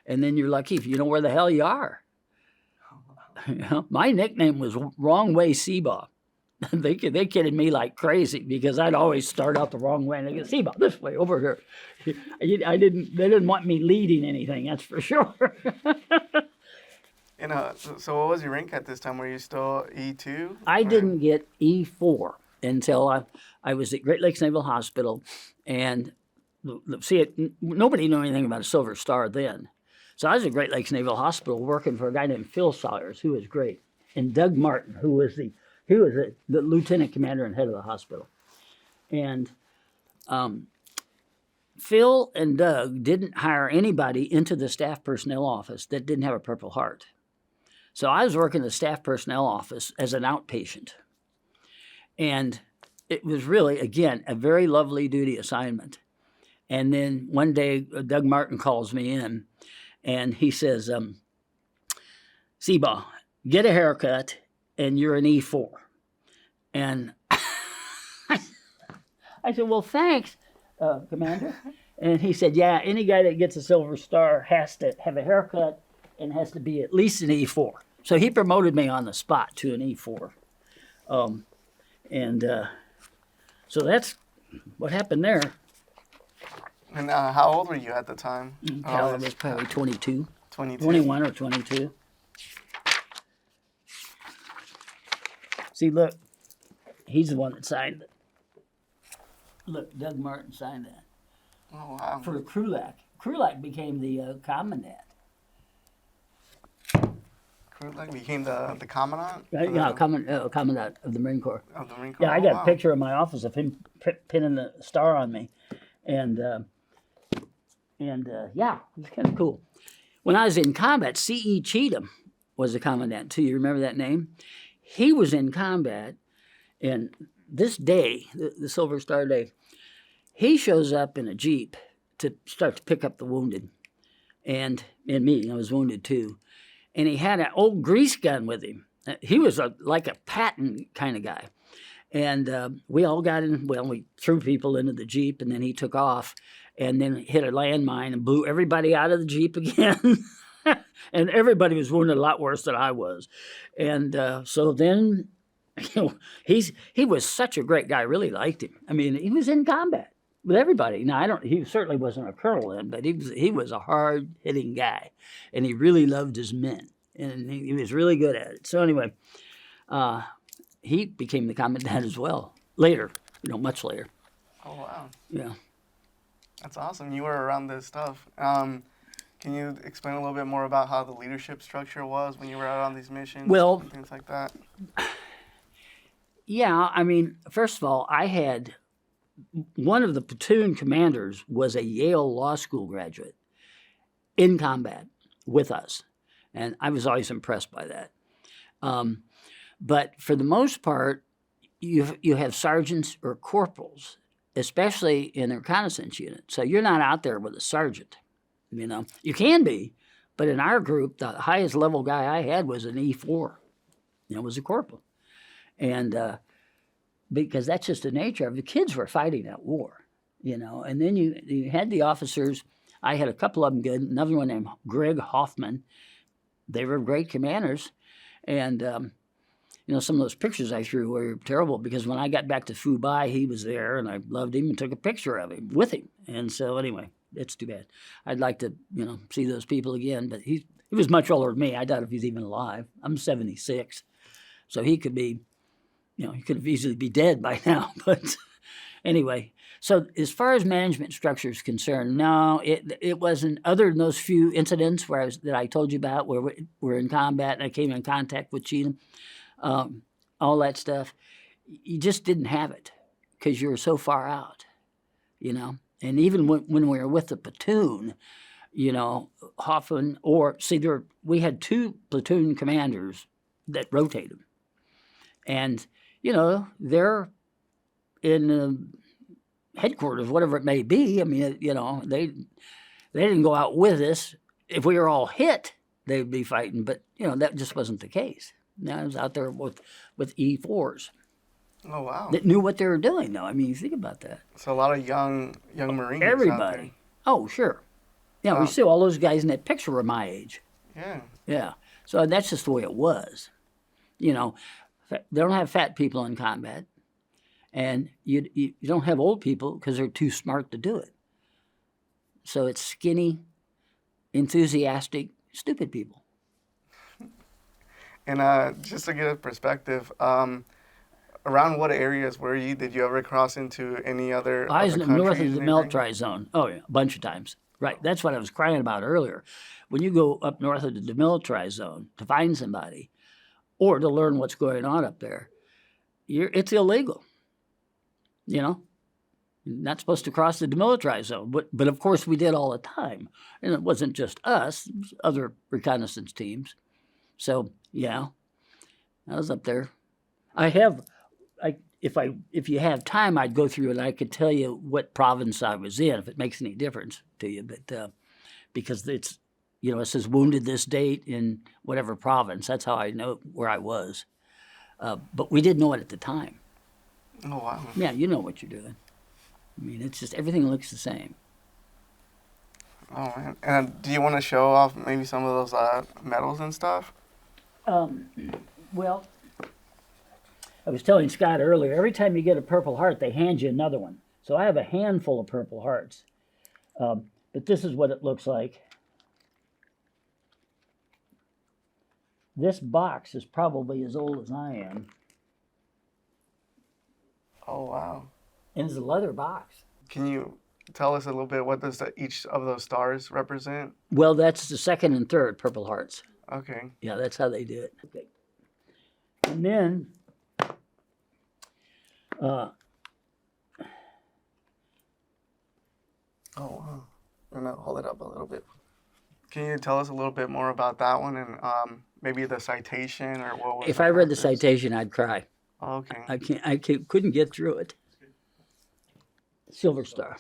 And then you're lucky if you know where the hell you are. My nickname was Wrong Way Seabaugh. They kidded me like crazy because I'd always start out the wrong way and they go, Seabaugh, this way, over here. They didn't want me leading anything, that's for sure. And so what was your rank at this time? Were you still E2? I didn't get E4 until I was at Great Lakes Naval Hospital. And nobody knew anything about a Silver Star then. So I was at Great Lakes Naval Hospital working for a guy named Phil Sawyers, who was great, and Doug Martin, who was the lieutenant commander and head of the hospital. And Phil and Doug didn't hire anybody into the staff personnel office that didn't have a Purple Heart. So I was working the staff personnel office as an outpatient. And it was really, again, a very lovely duty assignment. And then one day, Doug Martin calls me in, and he says, Seabaugh, get a haircut, and you're an E4. And I said, well, thanks, Commander. And he said, yeah, any guy that gets a Silver Star has to have a haircut and has to be at least an E4. So he promoted me on the spot to an E4. So that's what happened there. And how old were you at the time? I was probably 22. 22? 21 or 22. See, look, he's the one that signed it. Look, Doug Martin signed that. Oh, wow. For Krulak. Krulak became the commandant. Krulak became the commandant? Yeah, commandant of the Marine Corps. Of the Marine Corps? Yeah, I got a picture in my office of him pinning the star on me. And yeah, it was kind of cool. When I was in combat, C.E. Cheatham was the commandant too. You remember that name? He was in combat, and this day, the Silver Star Day, he shows up in a Jeep to start to pick up the wounded, and me, I was wounded too. And he had an old grease gun with him. He was like a Patton kind of guy. And we all got in, well, we threw people into the Jeep, and then he took off and then hit a landmine and blew everybody out of the Jeep again. And everybody was wounded a lot worse than I was. And so then, he was such a great guy. I really liked him. I mean, he was in combat with everybody. Now, he certainly wasn't a colonel then, but he was a hard-hitting guy, and he really loved his men, and he was really good at it. So anyway, he became the commandant as well later, much later. Oh, wow. Yeah. That's awesome. You were around this stuff. Can you explain a little bit more about how the leadership structure was when you were out on these missions? Well, and things like that. Yeah, I mean, first of all, I had one of the platoon commanders was a Yale Law School graduate in combat with us, and I was always impressed by that. But for the most part, you have sergeants or corporals, especially in the reconnaissance unit. So you're not out there with a sergeant. You can be, but in our group, the highest level guy I had was an E4. Was a corporal. And because that's just the nature of it. The kids were fighting that war, And then you had the officers. I had a couple of them good. Another one named Greg Hoffman. They were great commanders. And, some of those pictures I threw were terrible because when I got back to Seabaugh, he was there, and I loved him and took a picture of him with him. And so anyway, it's too bad. I'd like to, see those people again, but he was much older than me. I doubt if he's even alive. I'm 76. So he could be, he could have easily be dead by now. But anyway, so as far as management structure is concerned, no, it wasn't, other than those few incidents that I told you about where we're in combat and I came in contact with Cheatham, all that stuff, you just didn't have it because you were so far out, And even when we were with the platoon, Hoffman we had two platoon commanders that rotated. And, they're in the headquarters, whatever it may be. I mean, they didn't go out with us. If we were all hit, they'd be fighting. But, that just wasn't the case. I was out there with E4s. Oh, wow. That knew what they were doing, though. I mean, you think about that. So a lot of young Marines Everybody. out there. Oh, sure. Yeah, we see all those guys in that picture were my age. Yeah. Yeah. So that's just the way it was. They don't have fat people in combat, and you don't have old people because they're too smart to do it. So it's skinny, enthusiastic, stupid people. And just to get a perspective, around what areas were you? Did you ever cross into any other I was other north of countries the and demilitarized zone. Oh, yeah, a bunch of times. Right, that's what I was crying about earlier. When you go up north of the demilitarized zone to find somebody or to learn what's going on up there, it's illegal. You're not supposed to cross the demilitarized zone. But of course we did all the time. And it wasn't just us, it was other reconnaissance teams. So, yeah, I was up there. If you have time, I'd go through and I could tell you what province I was in, if it makes any difference to you. But because it's, it says wounded this date in whatever province. That's how I know where I was. But we didn't know it at the time. Oh, wow. Yeah, you know what you're doing. I mean, it's just everything looks the same. Oh, man. And do you want to show off maybe some of those medals and stuff? Well, I was telling Scott earlier, every time you get a Purple Heart, they hand you another one. So I have a handful of Purple Hearts. But this is what it looks like. This box is probably as old as I am. Oh, wow. And it's a leather box. Can you tell us a little bit what does each of those stars represent? Well, that's the second and third Purple Hearts. Okay. Yeah, that's how they do it. Okay. And then, oh, wow. I'm going to hold it up a little bit. Can you tell us a little bit more about that one and maybe the citation, or what was If the I read the purpose? citation, I'd cry. Okay. Couldn't get through it. Silver Star.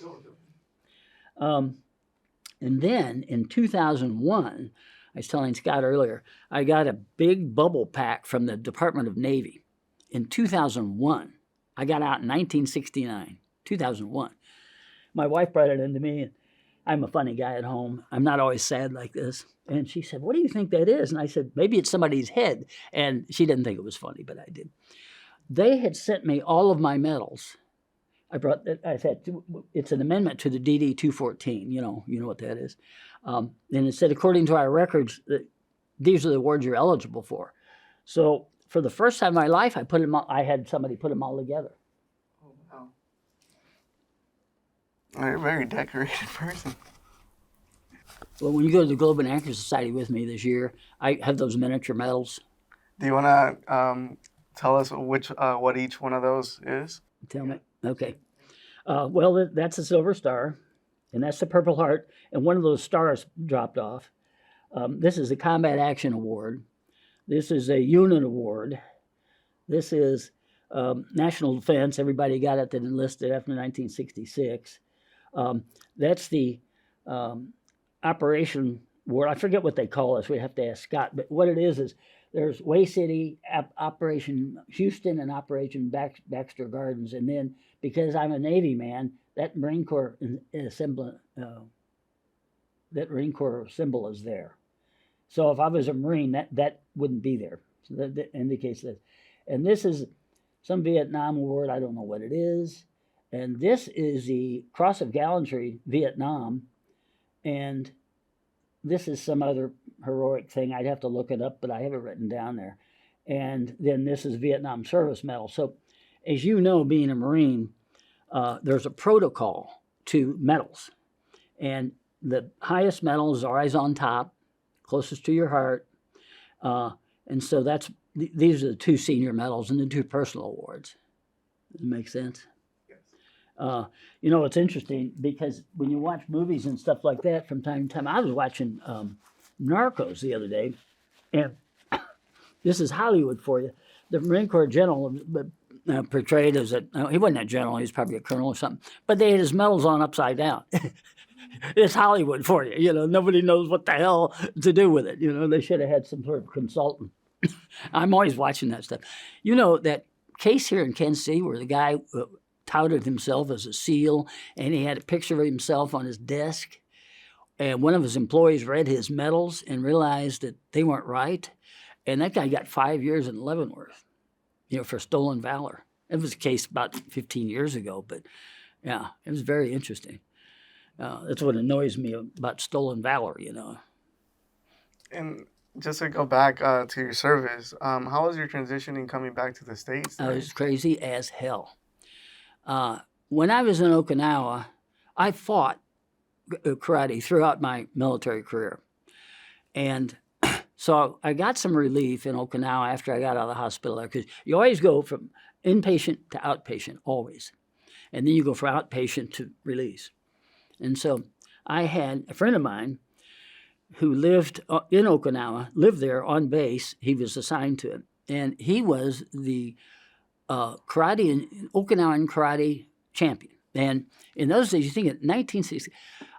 And then in 2001, I was telling Scott earlier, I got a big bubble pack from the Department of Navy in 2001. I got out in 1969, 2001. My wife brought it into me, and I'm a funny guy at home. I'm not always sad like this. And she said, "What do you think that is?" And I said, "Maybe it's somebody's head." And she didn't think it was funny, but I did. They had sent me all of my medals. I said, it's an amendment to the DD 214. You know what that is. And it said, according to our records, these are the awards you're eligible for. So for the first time in my life, I had somebody put them all together. Oh, wow. You're a very decorated person. Well, when you go to the Globe and Anchor Society with me this year, I have those miniature medals. Do you want to tell us what each one of those is? Tell me. Okay. Well, that's a Silver Star, and that's the Purple Heart, and one of those stars dropped off. This is the Combat Action Award. This is a Unit Award. This is National Defense. Everybody got it that enlisted after 1966. That's the Operation Award. I forget what they call this. We'd have to ask Scott. But what it is there's Way City, Operation Houston, and Operation Baxter Gardens. And then, because I'm a Navy man, that Marine Corps symbol is there. So if I was a Marine, that wouldn't be there. So that indicates that. And this is some Vietnam Award. I don't know what it is. And this is the Cross of Gallantry, Vietnam. And this is some other heroic thing. I'd have to look it up, but I have it written down there. And then this is Vietnam Service Medal. So as you know, being a Marine, there's a protocol to medals. And the highest medals are eyes on top, closest to your heart. And so these are the two senior medals and the two personal awards. Does it make sense? It's interesting because when you watch movies and stuff like that from time to time, I was watching Narcos the other day, and this is Hollywood for you. The Marine Corps general portrayed as he wasn't a general, he was probably a colonel or something, but they had his medals on upside down. It's Hollywood for you. Nobody knows what the hell to do with it. They should have had some sort of consultant. I'm always watching that stuff. That case here in Kansas City where the guy touted himself as a SEAL, and he had a picture of himself on his desk. And one of his employees read his medals and realized that they weren't right. And that guy got 5 years in Leavenworth, for stolen valor. It was a case about 15 years ago, but yeah, it was very interesting. That's what annoys me about stolen valor, And just to go back to your service, how was your transition in coming back to the States? I was crazy as hell. When I was in Okinawa, I fought karate throughout my military career. And so I got some relief in Okinawa after I got out of the hospital there, because you always go from inpatient to outpatient, always. And then you go from outpatient to release. And so I had a friend of mine who lived in Okinawa, lived there on base. He was assigned to it. And he was the Okinawan karate champion. And in those days, you think in 1960,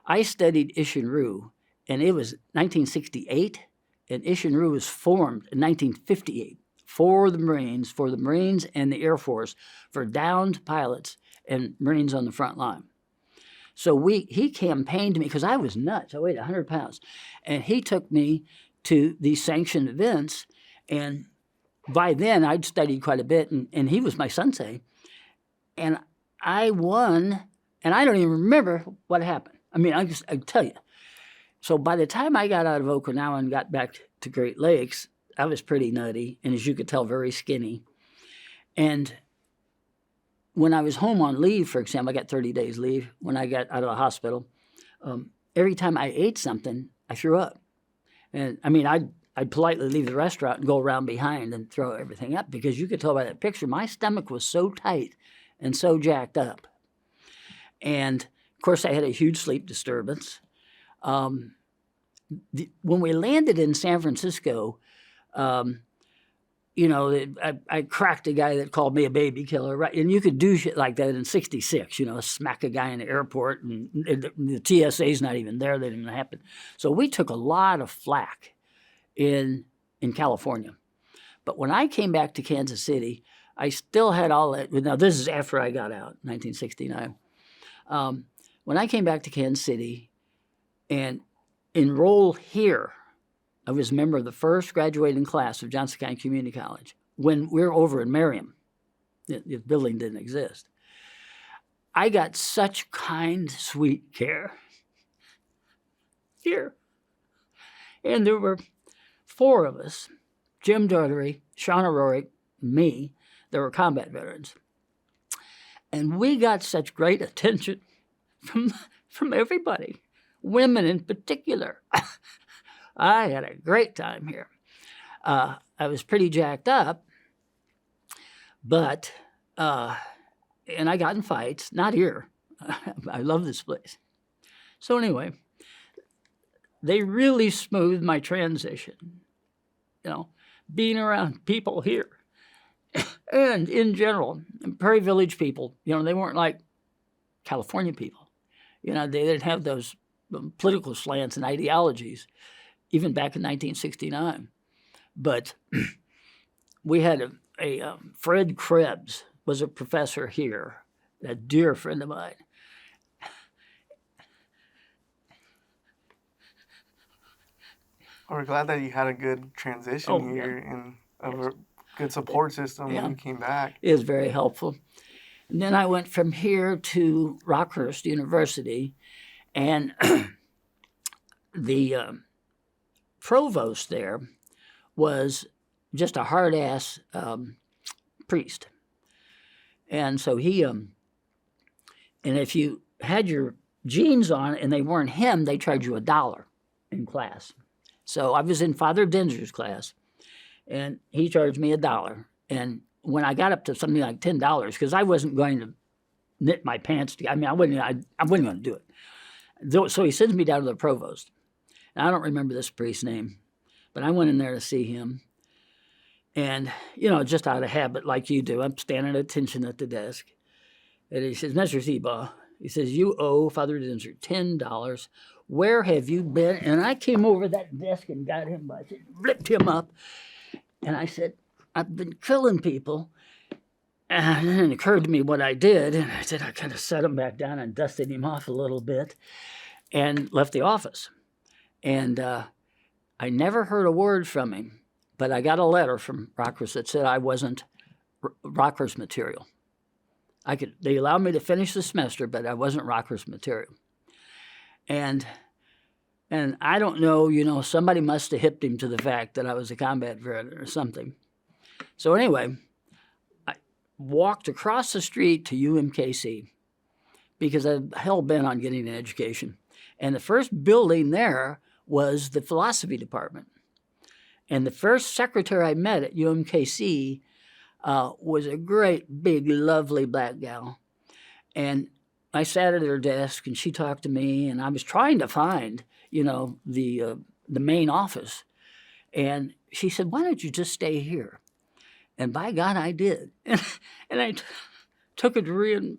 I studied Isshin-ryu, and it was 1968, and Isshin-ryu was formed in 1958 for the Marines and the Air Force, for downed pilots and Marines on the front line. So he campaigned me, because I was nuts. I weighed 100 pounds. And he took me to these sanctioned events, and by then, I'd studied quite a bit, and he was my sensei. And I won, and I don't even remember what happened. I mean, I tell you. So by the time I got out of Okinawa and got back to Great Lakes, I was pretty nutty, and as you could tell, very skinny. And when I was home on leave, for example, I got 30 days leave when I got out of the hospital, every time I ate something, I threw up. And I mean, I'd politely leave the restaurant and go around behind and throw everything up, because you could tell by that picture, my stomach was so tight and so jacked up. And, of course, I had a huge sleep disturbance. When we landed in San Francisco, You know, I cracked a guy that called me a baby killer, right? And you could do shit like that in '66, you know, smack a guy in the airport, and the TSA's not even there. That didn't even happen. So we took a lot of flack in California. But when I came back to Kansas City, I still had all that. Now, this is after I got out, 1969. When I came back to Kansas City and enrolled here, I was a member of the first graduating class of Johnson County Community College when we were over in Merriam. The building didn't exist. I got such kind, sweet care here. And there were 4 of us, Jim Daugherty, Shauna Rorick, me, that were combat veterans. And we got such great attention from everybody, women in particular. I had a great time here. I was pretty jacked up, but, and I got in fights, not here. I love this place. So anyway, they really smoothed my transition, you know, being around people here. And in general, Prairie Village people, you know, they weren't like California people. You know, they didn't have those political slants and ideologies, even back in 1969. But we had a Fred Krebs was a professor here, a dear friend of mine. We're glad that you had a good transition here and a good support system when you came back. It was very helpful. And then I went from here to Rockhurst University, and the provost there was just a hard-ass priest. And so he, and if you had your jeans on and they weren't him, they charged you $1 in class. So I was in Father Dinser's class, and he charged me $1. And when I got up to something like $10, because I wasn't going to knit my pants together, I mean, I wasn't going to do it. So he sends me down to the provost. And I don't remember this priest's name, but I went in there to see him. And, you know, just out of habit, like you do, I'm standing at attention at the desk. And he says, Mr. Seabaugh, he says, you owe Father Dinser $10. Where have you been? And I came over that desk and got him by, ripped him up. And I said, I've been killing people. And then it occurred to me what I did. And I said, I kind of set him back down and dusted him off a little bit and left the office. And I never heard a word from him. But I got a letter from Rockhurst that said I wasn't Rockhurst material. They allowed me to finish the semester, but I wasn't Rockhurst material. And I don't know, you know, somebody must have hipped him to the fact that I was a combat veteran or something. So anyway, I walked across the street to UMKC because I'm hell-bent on getting an education. And the first building there was the philosophy department. And the first secretary I met at UMKC was a great, big, lovely black gal. And I sat at her desk, and she talked to me, and I was trying to find, you know, the main office. And she said, why don't you just stay here? And by God, I did. And I took a degree in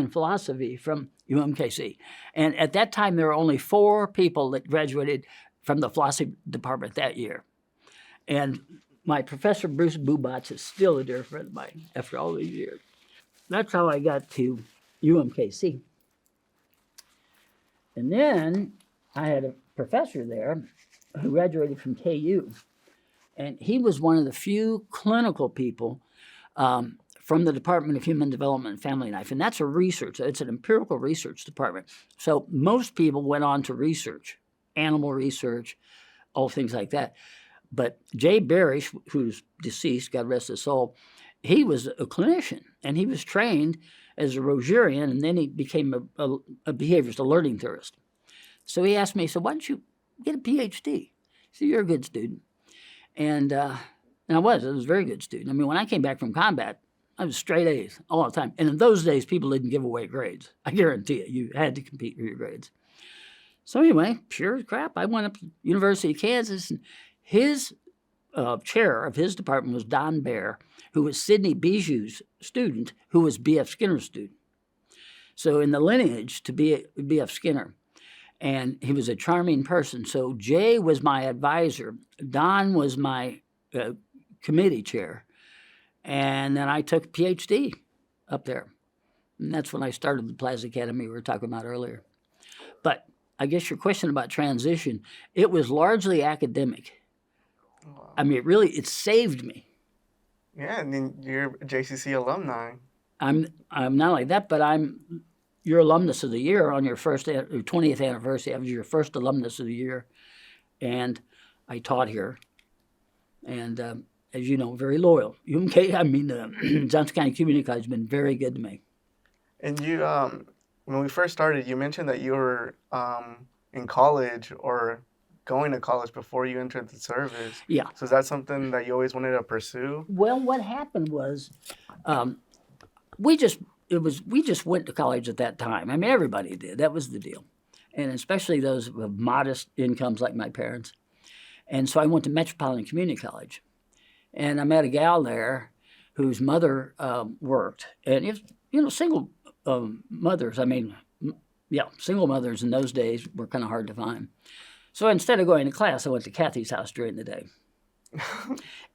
philosophy from UMKC. And at that time, there were only 4 people that graduated from the philosophy department that year. And my professor, Bruce Bubatz, is still a dear friend of mine after all these years. That's how I got to UMKC. And then I had a professor there who graduated from KU. And he was one of the few clinical people from the Department of Human Development and Family Life. And that's it's an empirical research department. So most people went on to research, animal research, all things like that. But Jay Barish, who's deceased, God rest his soul, he was a clinician, and he was trained as a Rogerian, and then he became a behaviorist, a learning theorist. So he asked me, so why don't you get a PhD? So you're a good student. And I was a very good student. I mean, when I came back from combat, I was straight A's all the time. And in those days, people didn't give away grades. I guarantee you had to compete for your grades. So anyway, sure as crap, I went up to University of Kansas, and his chair of his department was Don Bear, who was Sidney Bijou's student, who was B.F. Skinner's student. So in the lineage to B.F. Skinner. And he was a charming person. So Jay was my advisor. Don was my committee chair. And then I took a PhD up there. And that's when I started the Plaza Academy we were talking about earlier. But I guess your question about transition, it was largely academic. Wow. I mean, it saved me. Yeah, and then you're a JCC alumni. I'm not like that, but I'm your alumnus of the year on your 20th anniversary. I was your first alumnus of the year, and I taught here. And as you know, very loyal. Johnson County Community College has been very good to me. And you, when we first started, you mentioned that you were in college or going to college before you entered the service. Yeah. So is that something that you always wanted to pursue? Well, what happened was, we just went to college at that time. I mean, everybody did. That was the deal, and especially those with modest incomes like my parents. And so I went to Metropolitan Community College, and I met a gal there whose mother worked, and if single mothers. I mean, single mothers in those days were kind of hard to find. So instead of going to class, I went to Kathy's house during the day.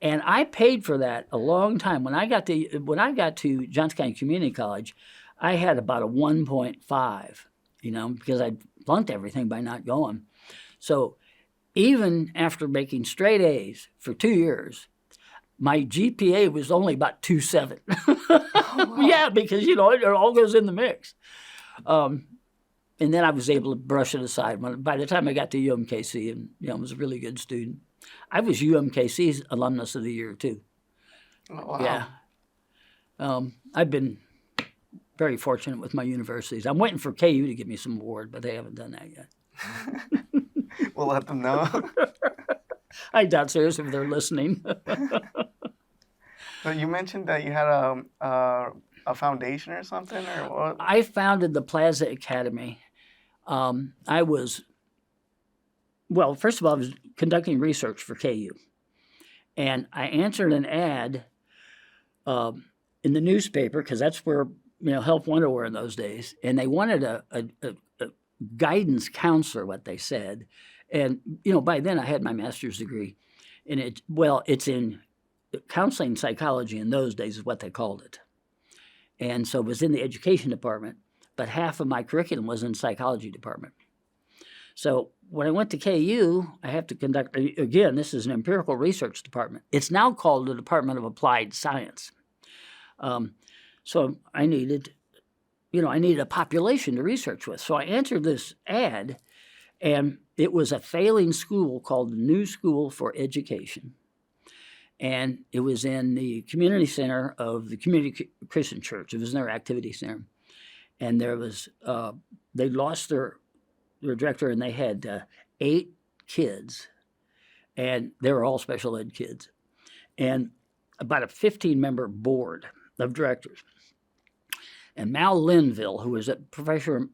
And I paid for that a long time. When I got to Johnson County Community College, I had about a 1.5, because I flunked everything by not going. So even after making straight A's for 2 years, my GPA was only about 2.7. Oh, wow. Yeah, because it all goes in the mix. And then I was able to brush it aside. By the time I got to UMKC, and was a really good student. I was UMKC's alumnus of the year too. Oh, wow. Yeah. I've been very fortunate with my universities. I'm waiting for KU to give me some award, but they haven't done that yet. We'll let them know. I doubt seriously if they're listening. So you mentioned that you had a foundation or something, or what? I founded the Plaza Academy. First of all, I was conducting research for KU. And I answered an ad in the newspaper, because that's where help wanted were in those days. And they wanted a guidance counselor, what they said. And, by then I had my master's degree. And it's in counseling psychology in those days is what they called it. And so it was in the education department, but half of my curriculum was in the psychology department. So when I went to KU, I have to conduct, again, this is an empirical research department. It's now called the Department of Applied Science. So I needed a population to research with. So I answered this ad, and it was a failing school called the New School for Education. And it was in the community center of the Community Christian Church. It was in their activity center. And there was, they lost their director, and they had 8 kids, and they were all special ed kids, and about a 15-member board of directors. And Mal Linville, who was a professor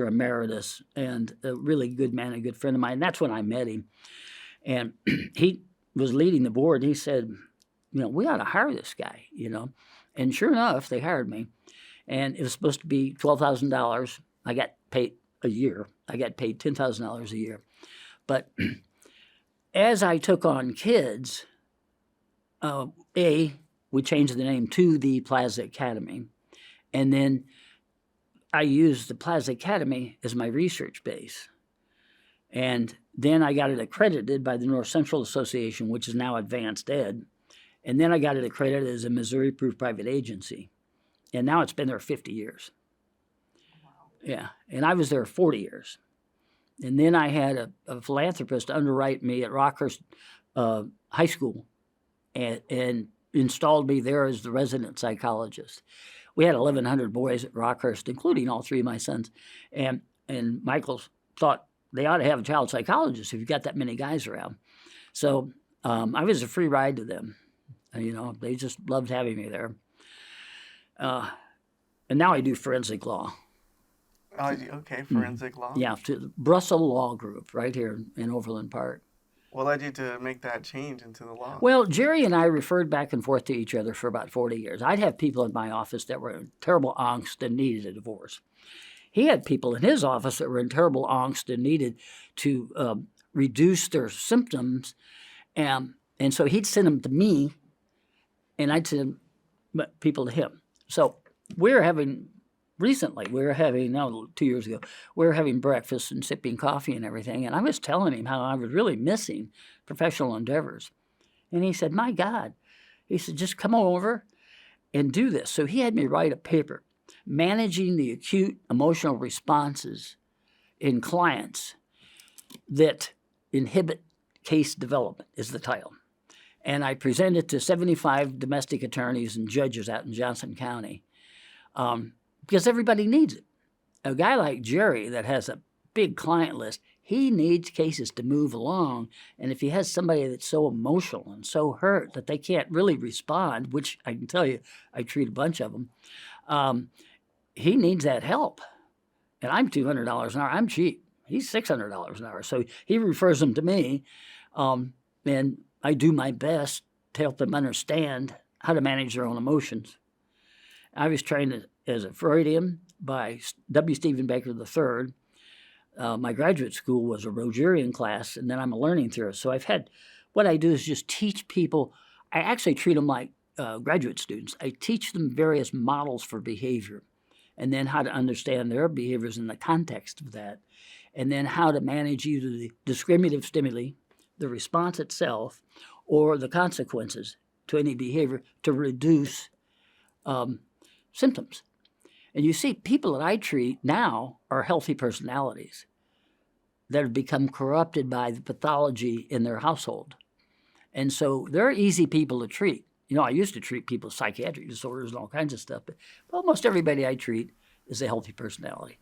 emeritus and a really good man, a good friend of mine, that's when I met him. And he was leading the board. He said, we ought to hire this guy, And sure enough, they hired me. And it was supposed to be $12,000. I got paid a year. I got paid $10,000 a year. But as I took on kids, we changed the name to the Plaza Academy. And then I used the Plaza Academy as my research base. And then I got it accredited by the North Central Association, which is now Advanced Ed. And then I got it accredited as a Missouri-approved private agency. And now it's been there 50 years. Wow. Yeah, and I was there 40 years. And then I had a philanthropist underwrite me at Rockhurst High School and installed me there as the resident psychologist. We had 1,100 boys at Rockhurst, including all 3 of my sons. And Michael thought they ought to have a child psychologist if you've got that many guys around. So I was a free ride to them. They just loved having me there. And now I do forensic law. Oh, okay, forensic law. Yeah, to the Brussels Law Group right here in Overland Park. What led you to make that change into the law? Well, Jerry and I referred back and forth to each other for about 40 years. I'd have people in my office that were in terrible angst and needed a divorce. He had people in his office that were in terrible angst and needed to reduce their symptoms. And so he'd send them to me, and I'd send people to him. So recently, 2 years ago, we were having breakfast and sipping coffee and everything, and I was telling him how I was really missing professional endeavors. And he said, my God, he said, just come over and do this. So he had me write a paper, Managing the Acute Emotional Responses in Clients that Inhibit Case Development is the title. And I presented to 75 domestic attorneys and judges out in Johnson County because everybody needs it. A guy like Jerry that has a big client list, he needs cases to move along. And if he has somebody that's so emotional and so hurt that they can't really respond, which I can tell you, I treat a bunch of them, he needs that help. And I'm $200 an hour. I'm cheap. He's $600 an hour. So he refers them to me. And I do my best to help them understand how to manage their own emotions. I was trained as a Freudian by W. Stephen Baker III. My graduate school was a Rogerian class, and then I'm a learning theorist. So what I do is just teach people. I actually treat them like graduate students. I teach them various models for behavior, and then how to understand their behaviors in the context of that, and then how to manage either the discriminative stimuli, the response itself, or the consequences to any behavior to reduce symptoms. And you see, people that I treat now are healthy personalities that have become corrupted by the pathology in their household. And so they're easy people to treat. You know, I used to treat people with psychiatric disorders and all kinds of stuff, but almost everybody I treat is a healthy personality.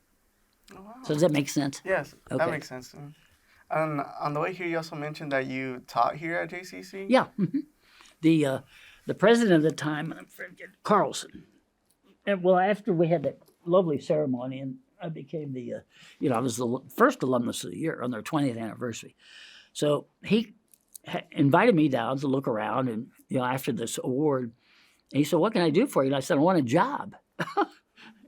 Oh, wow. So does that make sense? Yes, Okay. that makes sense. On the way here, you also mentioned that you taught here at JCC? Yeah. Mm-hmm. The president at the time, Carlson. And well, after we had that lovely ceremony, and I became I was the first alumnus of the year on their 20th anniversary. So he invited me down to look around, and after this award, and he said, "What can I do for you?" And I said, "I want a job."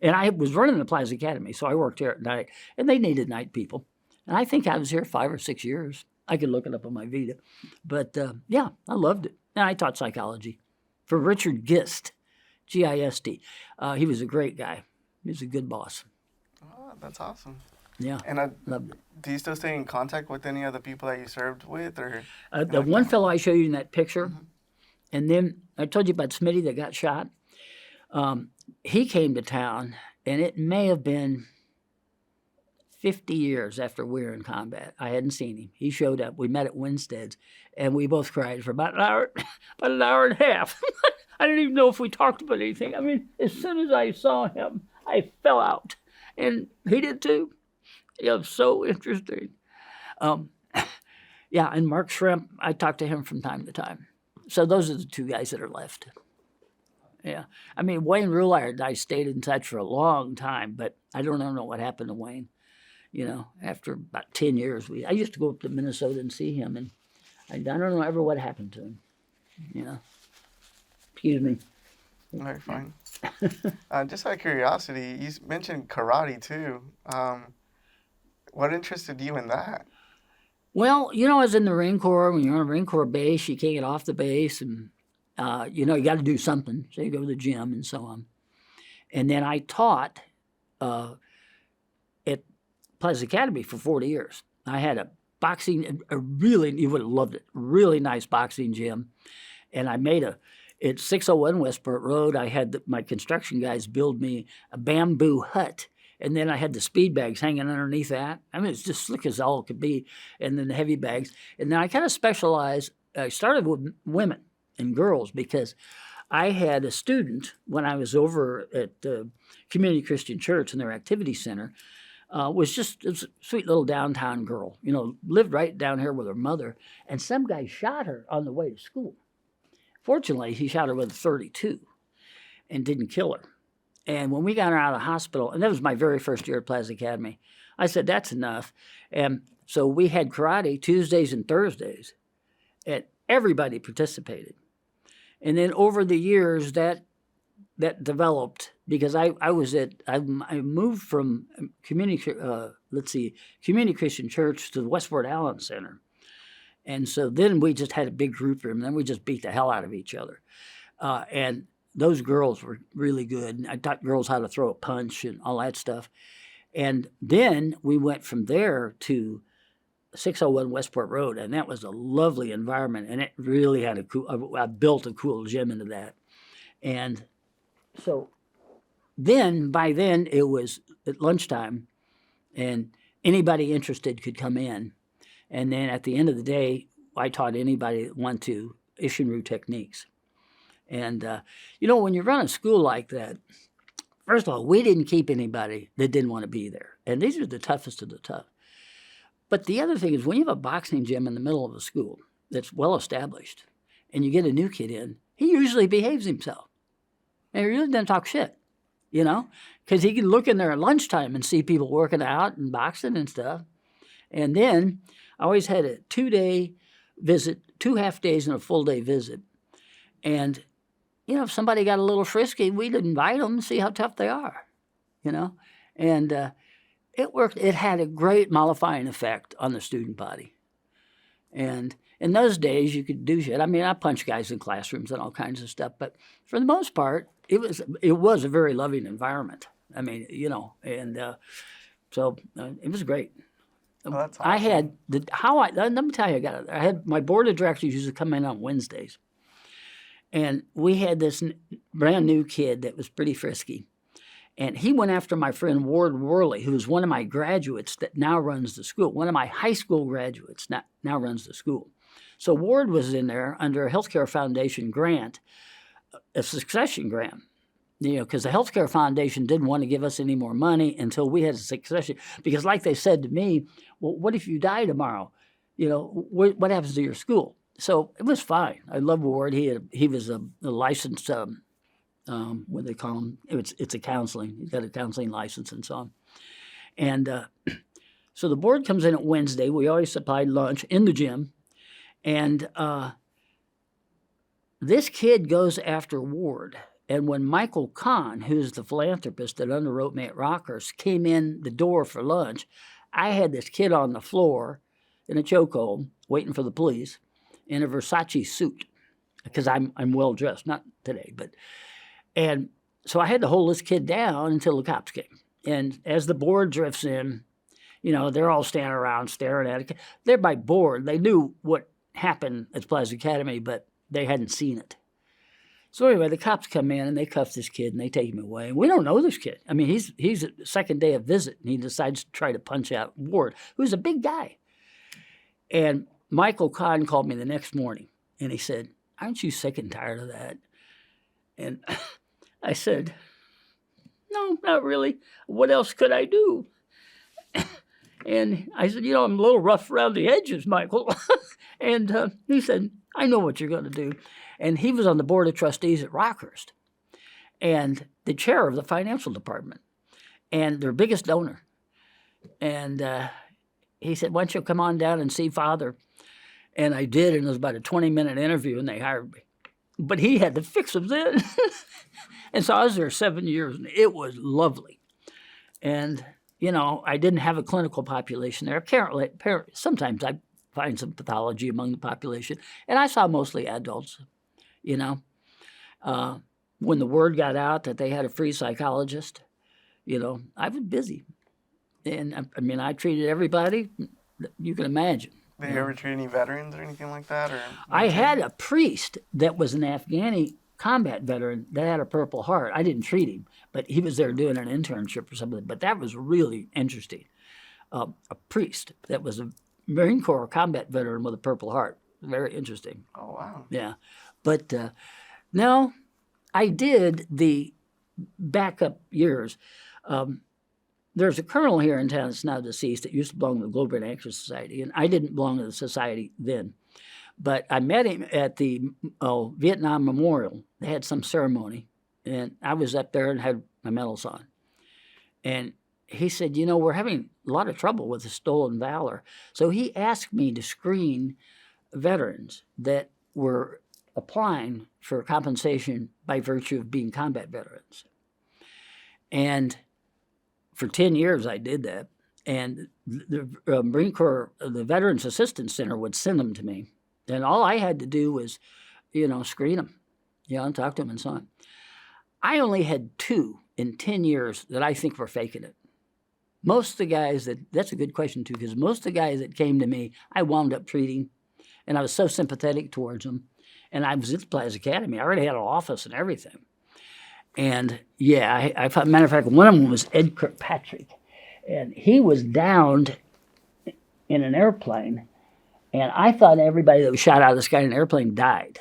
And I was running the Plaza Academy, so I worked here at night, and they needed night people. And I think I was here 5 or 6 years. I could look it up on my Vita. But I loved it. And I taught psychology for Richard Gist, Gist. He was a great guy. He was a good boss. Oh, that's awesome. Yeah, And loved it. do you still stay in contact with any other people that you served with? Or The one fellow I showed you in that picture, and then I told you about Smitty that got shot. He came to town, and it may have been 50 years after we were in combat. I hadn't seen him. He showed up. We met at Winstead's, and we both cried for about an hour and a half. I didn't even know if we talked about anything. I mean, as soon as I saw him, I fell out. And he did too. It was so interesting. And Mark Shrimp, I talk to him from time to time. So those are the two guys that are left. Yeah. I mean, Wayne Rullard and I stayed in touch for a long time, but I don't know what happened to Wayne. After about 10 years, I used to go up to Minnesota and see him, and I don't know ever what happened to him. Excuse me. All right, fine. Just out of curiosity, you mentioned karate too. What interested you in that? Well, I was in the Marine Corps. When you're on a Marine Corps base, you can't get off the base, and you got to do something. So you go to the gym and so on. And then I taught at Plaza Academy for 40 years. I had a boxing, you would have loved it, really nice boxing gym. And I made at 601 Westport Road, I had my construction guys build me a bamboo hut. And then I had the speed bags hanging underneath that. I mean, it's just slick as all it could be. And then the heavy bags. And then I kind of specialized. I started with women and girls because I had a student when I was over at the Community Christian Church in their activity center. Was a sweet little downtown girl, lived right down here with her mother. And some guy shot her on the way to school. Fortunately, he shot her with a .32 and didn't kill her. And when we got her out of the hospital, and that was my very first year at Plaza Academy, I said, that's enough. And so we had karate Tuesdays and Thursdays, and everybody participated. And then over the years, that developed because I moved from community Christian Church to the Westward Allen Center, and so then we just had a big group room. And then we just beat the hell out of each other, and those girls were really good. I taught girls how to throw a punch and all that stuff. And then we went from there to 601 Westport Road, and that was a lovely environment. And it really had I built a cool gym into that. And so by then it was at lunchtime, and anybody interested could come in. And then at the end of the day, I taught anybody that wanted to Ishinryu techniques. And, when you run a school like that, first of all, we didn't keep anybody that didn't want to be there. And these are the toughest of the tough. But the other thing is when you have a boxing gym in the middle of a school that's well established and you get a new kid in, he usually behaves himself. And he really doesn't talk shit, because he can look in there at lunchtime and see people working out and boxing and stuff. And then I always had a 2-day visit, 2 half days and a full day visit. And if somebody got a little frisky, we'd invite them and see how tough they are, And it worked. It had a great mollifying effect on the student body. And in those days, you could do shit. I mean, I punched guys in classrooms and all kinds of stuff. But for the most part, it was a very loving environment. I mean, so it was great. Oh, that's awesome. I had let me tell you, I had my board of directors used to come in on Wednesdays. And we had this brand new kid that was pretty frisky. And he went after my friend Ward Worley, who was one of my graduates that now runs the school. One of my high school graduates now runs the school. So Ward was in there under a Healthcare Foundation grant, a succession grant, because the Healthcare Foundation didn't want to give us any more money until we had a succession. Because like they said to me, well, what if you die tomorrow? What happens to your school? So it was fine. I love Ward. He was a licensed, what do they call him? It's a counseling. He's got a counseling license and so on. And so the board comes in at Wednesday. We always supplied lunch in the gym. And this kid goes after Ward. And when Michael Kahn, who's the philanthropist that underwrote me at Rockers, came in the door for lunch, I had this kid on the floor in a chokehold waiting for the police in a Versace suit because I'm well dressed, not today, and so I had to hold this kid down until the cops came. And as the board drifts in, they're all standing around staring at it. They're by board. They knew what happened at Plaza Academy, but they hadn't seen it. So anyway, the cops come in and they cuff this kid and they take him away. And we don't know this kid. I mean, he's at the second day of visit and he decides to try to punch out Ward, who's a big guy. And Michael Kahn called me the next morning and he said, "Aren't you sick and tired of that?" And I said, "No, not really. What else could I do?" And I said, "I'm a little rough around the edges, Michael." And he said, "I know what you're going to do." And he was on the board of trustees at Rockhurst and the chair of the financial department and their biggest donor. And he said, "Why don't you come on down and see Father?" And I did, and it was about a 20-minute interview, and they hired me. But he had to fix them then. And so I was there 7 years, and it was lovely. And, I didn't have a clinical population there. Apparently, sometimes I find some pathology among the population, and I saw mostly adults, When the word got out that they had a free psychologist, I was busy. And, I treated everybody you can imagine. Did you ever treat any veterans or anything like that? Or I had a priest that was an Afghani combat veteran that had a Purple Heart. I didn't treat him, but he was there doing an internship or something. But that was really interesting. A priest that was a Marine Corps combat veteran with a Purple Heart. Very interesting. Oh, wow. Yeah. But no, I did the backup years. There's a colonel here in town that's now deceased that used to belong to the Globe and Anchor Society, and I didn't belong to the society then. But I met him at the Vietnam Memorial. They had some ceremony, and I was up there and had my medals on. And he said, we're having a lot of trouble with the stolen valor. So he asked me to screen veterans that were applying for compensation by virtue of being combat veterans. And for 10 years I did that. And the Marine Corps, the Veterans Assistance Center would send them to me. And all I had to do was, screen them, and talk to them and so on. I only had 2 in 10 years that I think were faking it. Most of the guys that's a good question too, because most of the guys that came to me, I wound up treating, and I was so sympathetic towards them. And I was at the Plaza Academy. I already had an office and everything. And yeah, I thought, matter of fact, one of them was Ed Kirkpatrick. And he was downed in an airplane. And I thought everybody that was shot out of the sky in an airplane died.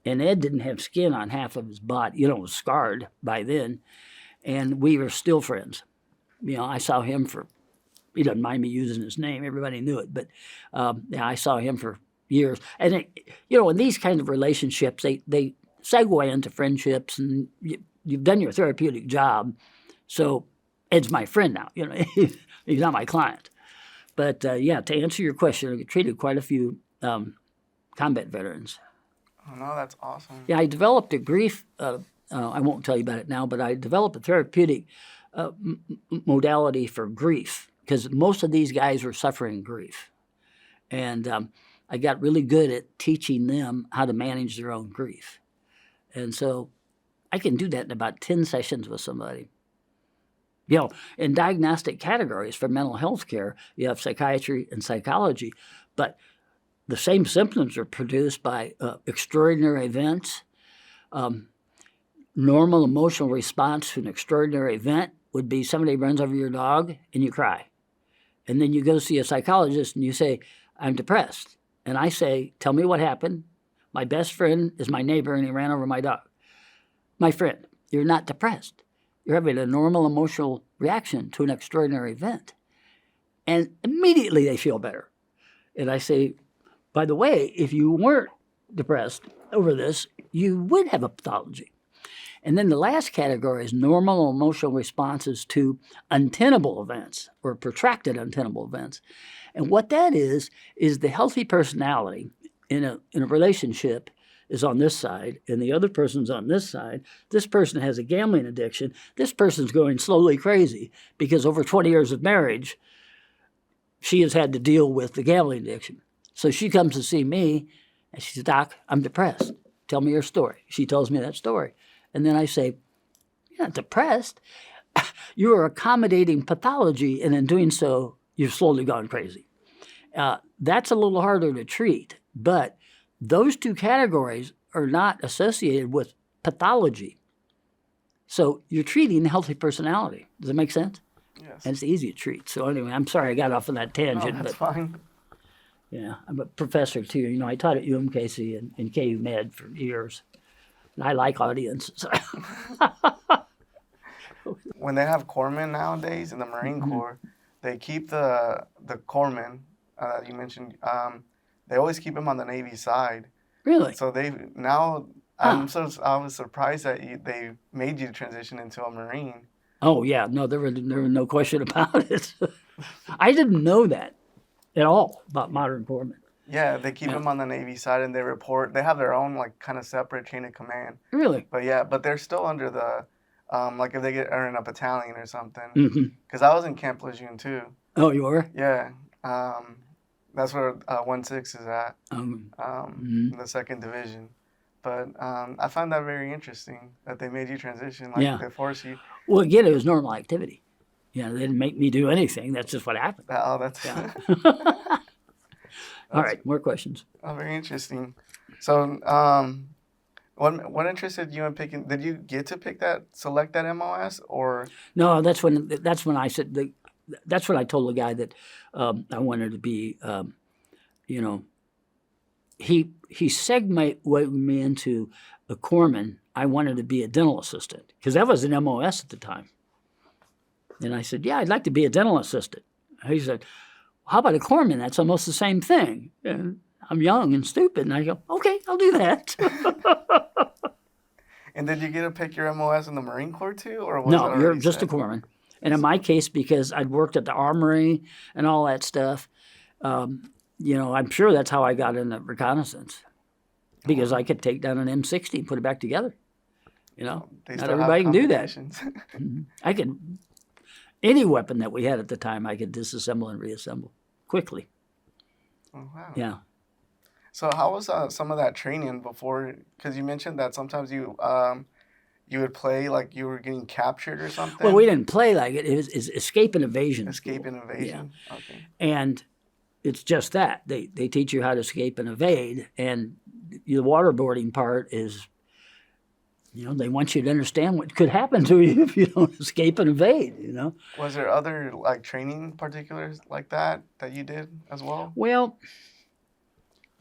And Ed didn't have skin on half of his body, was scarred by then. And we were still friends. I saw him he doesn't mind me using his name, everybody knew it, but I saw him for years. And, in these kind of relationships, they segue into friendships, and you've done your therapeutic job. So Ed's my friend now, he's not my client. But, to answer your question, I treated quite a few combat veterans. Oh, no, that's awesome. Yeah, I developed a grief, I won't tell you about it now, but I developed a therapeutic modality for grief, because most of these guys were suffering grief. And I got really good at teaching them how to manage their own grief. And so I can do that in about 10 sessions with somebody. In diagnostic categories for mental health care, you have psychiatry and psychology, but the same symptoms are produced by extraordinary events. Normal emotional response to an extraordinary event would be somebody runs over your dog and you cry. And then you go see a psychologist and you say, I'm depressed. And I say, tell me what happened. My best friend is my neighbor and he ran over my dog. My friend, you're not depressed. You're having a normal emotional reaction to an extraordinary event. And immediately they feel better. And I say, by the way, if you weren't depressed over this, you would have a pathology. And then the last category is normal emotional responses to untenable events or protracted untenable events. And what that is the healthy personality in a relationship is on this side, and the other person's on this side. This person has a gambling addiction. This person's going slowly crazy because over 20 years of marriage, she has had to deal with the gambling addiction. So she comes to see me, and she says, Doc, I'm depressed. Tell me your story. She tells me that story. And then I say, you're not depressed. You are accommodating pathology, and in doing so, you've slowly gone crazy. That's a little harder to treat, but those 2 categories are not associated with pathology. So you're treating a healthy personality. Does that make sense? Yes. And it's easy to treat. So anyway, I'm sorry I got off on that tangent. No, that's fine. Yeah, I'm a professor too. I taught at UMKC and KU Med for years. And I like audiences. When they have corpsmen nowadays in the Marine Corps, they keep the corpsmen you mentioned. They always keep them on the Navy side. Really? So I was surprised that they made you transition into a Marine. Oh yeah, no, there was no question about it. I didn't know that at all about modern corpsmen. Yeah, they keep them on the Navy side, and they report. They have their own kind of separate chain of command. Really? But they're still under the if they are in a battalion or something. Because I was in Camp Lejeune too. Oh, you were? Yeah. That's where 1-6 is at, in the 2nd Division. But I found that very interesting that they made you transition, they force you. Well, again, it was normal activity. They didn't make me do anything. That's just what happened. That's All right, more questions. Oh, very interesting. So, what interested you in picking? Did you get to select that MOS, or? No, that's when I said that's when I told the guy that I wanted to be. He segued me into a corpsman. I wanted to be a dental assistant because that was an MOS at the time. And I said, yeah, I'd like to be a dental assistant. He said, how about a corpsman? That's almost the same thing. And I'm young and stupid. And I go, okay, I'll do that. And did you get to pick your MOS in the Marine Corps too, or was it No, you're already just a set? corpsman. And in my case, because I'd worked at the armory and all that stuff, I'm sure that's how I got in the reconnaissance, because I could take down an M60 and put it back together. They Not still everybody have can do that. competitions. I could, any weapon that we had at the time, I could disassemble and reassemble quickly. Oh, wow. Yeah. So how was some of that training before? Because you mentioned that sometimes you would play like you were getting captured or something. Well, we didn't play like it. It was escape and evasion. Escape and evasion. Yeah. Okay. And it's just that. They teach you how to escape and evade. And the waterboarding part is, they want you to understand what could happen to you if you don't escape and evade, Was there other like training particulars like that you did as well? Well,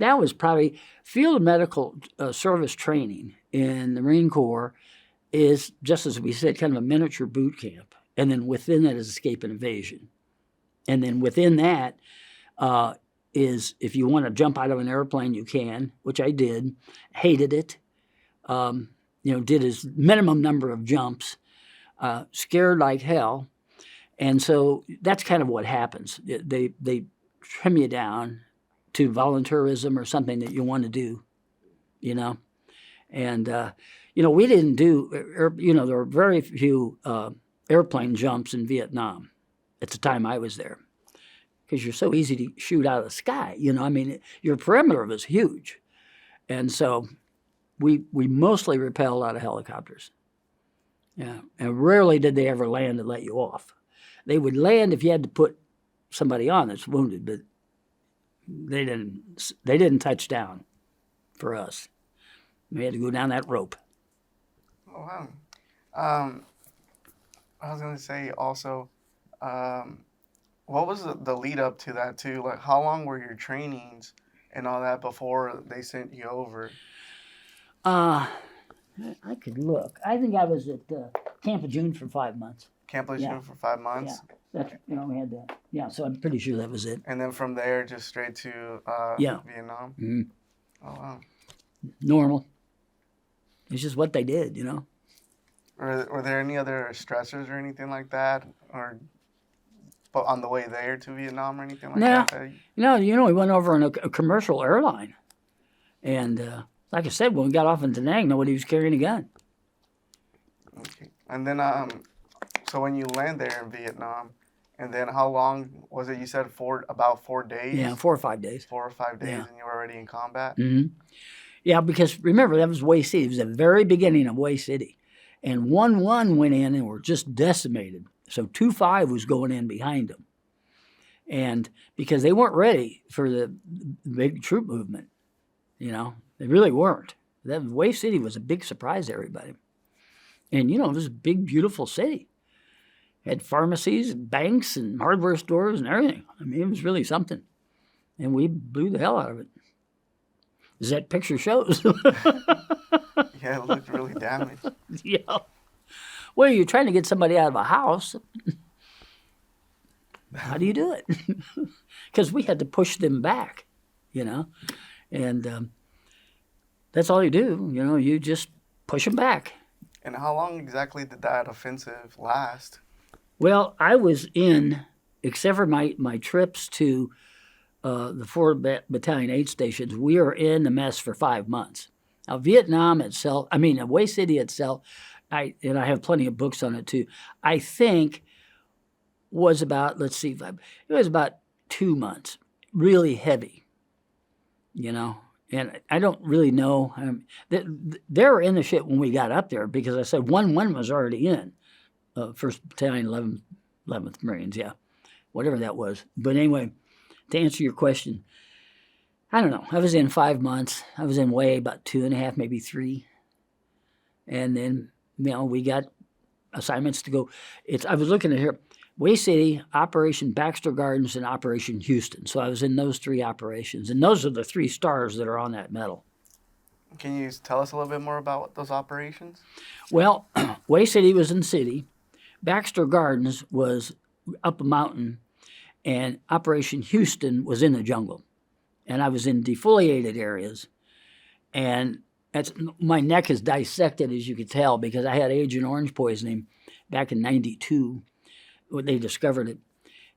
that was probably field medical service training in the Marine Corps is, just as we said, kind of a miniature boot camp. And then within that is escape and evasion. And then within that is, if you want to jump out of an airplane, you can, which I did. Hated it. Did his minimum number of jumps. Scared like hell. And so that's kind of what happens. They trim you down to volunteerism or something that you want to do, And, we didn't do, there were very few airplane jumps in Vietnam at the time I was there, because you're so easy to shoot out of the sky. Your perimeter was huge. And so we mostly repelled out of helicopters. Yeah, and rarely did they ever land and let you off. They would land if you had to put somebody on that's wounded, but they didn't touch down for us. We had to go down that rope. Oh, wow. I was going to say also, what was the lead up to that too? Like, how long were your trainings and all that before they sent you over? I could look. I think I was at Camp Lejeune for 5 months. Camp Lejeune for 5 months? Yeah, that's, we had that. Yeah, so I'm pretty sure that was it. And then from there, just straight to Vietnam? Mm-hmm. Oh, wow. Normal. It's just what they did, Were there any other stressors or anything like that? Or on the way there to Vietnam or anything like that? We went over on a commercial airline. And like I said, when we got off in Da Nang, nobody was carrying a gun. Okay. And then, so when you land there in Vietnam, and then how long was it? You said about 4 days? Yeah, 4 or 5 days. 4 or 5 days, and you were already in combat? Mm-hmm. Yeah, because remember, that was Way City. It was the very beginning of Way City. And 1-1 went in and were just decimated. So 2-5 was going in behind them. And because they weren't ready for the big troop movement, they really weren't. That Way City was a big surprise to everybody. And, it was a big, beautiful city. It had pharmacies and banks and hardware stores and everything. It was really something. And we blew the hell out of it. As that picture shows. Yeah, it looked really damaged. Yeah. Well, you're trying to get somebody out of a house. How do you do it? Because we had to push them back, and that's all you do. You just push them back. And how long exactly did that offensive last? Well, I was in, except for my trips to the 4 Battalion aid stations, we were in the mess for 5 months. Now, Vietnam itself, Way City itself, I have plenty of books on it too, I think was about, it was about 2 months, really heavy, And I don't really know. They were in the shit when we got up there, because I said 1-1 was already in, 1st Battalion, 11th Marines, whatever that was. But anyway, to answer your question, I don't know. I was in 5 months. I was in Way about 2.5, maybe 3. And then, we got assignments to go. I was looking at here, Way City, Operation Baxter Gardens, and Operation Houston. So I was in those 3 operations. And those are the 3 stars that are on that medal. Can you tell us a little bit more about those operations? Well, Way City was in the city. Baxter Gardens was up a mountain. And Operation Houston was in the jungle. And I was in defoliated areas. And My neck is dissected, as you could tell, because I had Agent Orange poisoning back in '92 when they discovered it.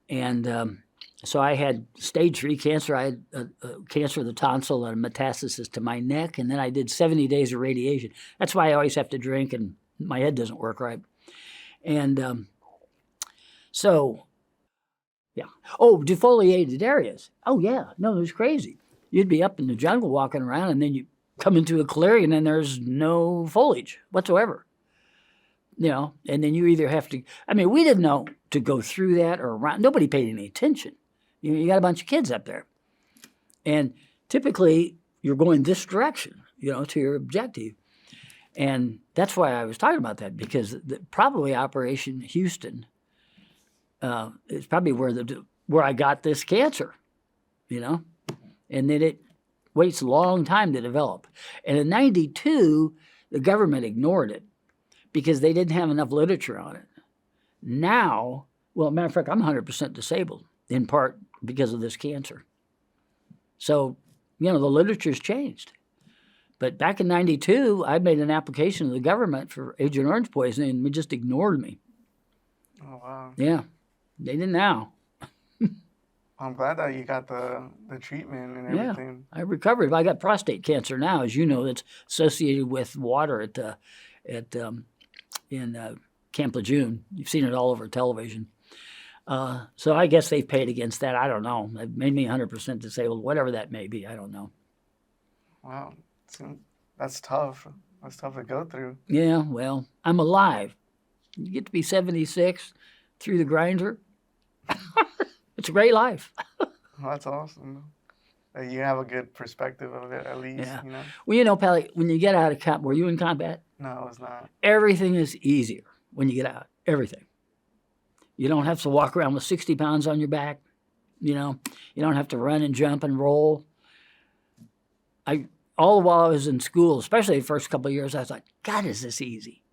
And so I had stage 3 cancer. I had cancer of the tonsil and a metastasis to my neck, and then I did 70 days of radiation. That's why I always have to drink, and my head doesn't work right. And so, yeah. Oh, defoliated areas. Oh, yeah. No, it was crazy. You'd be up in the jungle walking around, and then you come into a clearing, and there's no foliage whatsoever. And then you either have to, we didn't know to go through that or around. Nobody paid any attention. You got a bunch of kids up there. And typically, you're going this direction, to your objective. And that's why I was talking about that, because probably Operation Houston is probably where I got this cancer, And then it waits a long time to develop. And in '92, the government ignored it because they didn't have enough literature on it. Now, well, matter of fact, I'm 100% disabled, in part because of this cancer. So, the literature's changed. But back in '92, I made an application to the government for Agent Orange poisoning, and they just ignored me. Oh, wow. Yeah, they didn't now. I'm glad that you got the treatment and everything. Yeah, I recovered. I got prostate cancer now, as you know, that's associated with water in Camp Lejeune. You've seen it all over television. So I guess they've paid against that. I don't know. They've made me 100% disabled, whatever that may be. I don't know. Wow. That's tough. That's tough to go through. Yeah, well, I'm alive. You get to be 76 through the grinder. It's a great life. Well, that's awesome. You have a good perspective of it, at least. Yeah. Well, Pally, when you get out of combat, were you in combat? No, I was not. Everything is easier when you get out. Everything. You don't have to walk around with 60 pounds on your back. You don't have to run and jump and roll. All the while I was in school, especially the first couple of years, I was like, God, is this easy?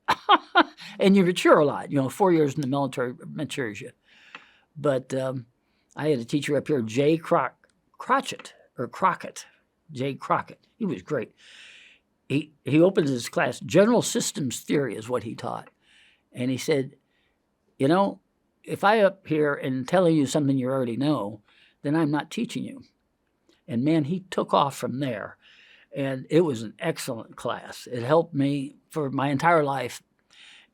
And you mature a lot. 4 years in the military matures you. But I had a teacher up here, Jay Crockett. Jay Crockett. He was great. He opened his class. General systems theory is what he taught. And he said, if I up here and telling you something you already know, then I'm not teaching you. And man, he took off from there. And it was an excellent class. It helped me for my entire life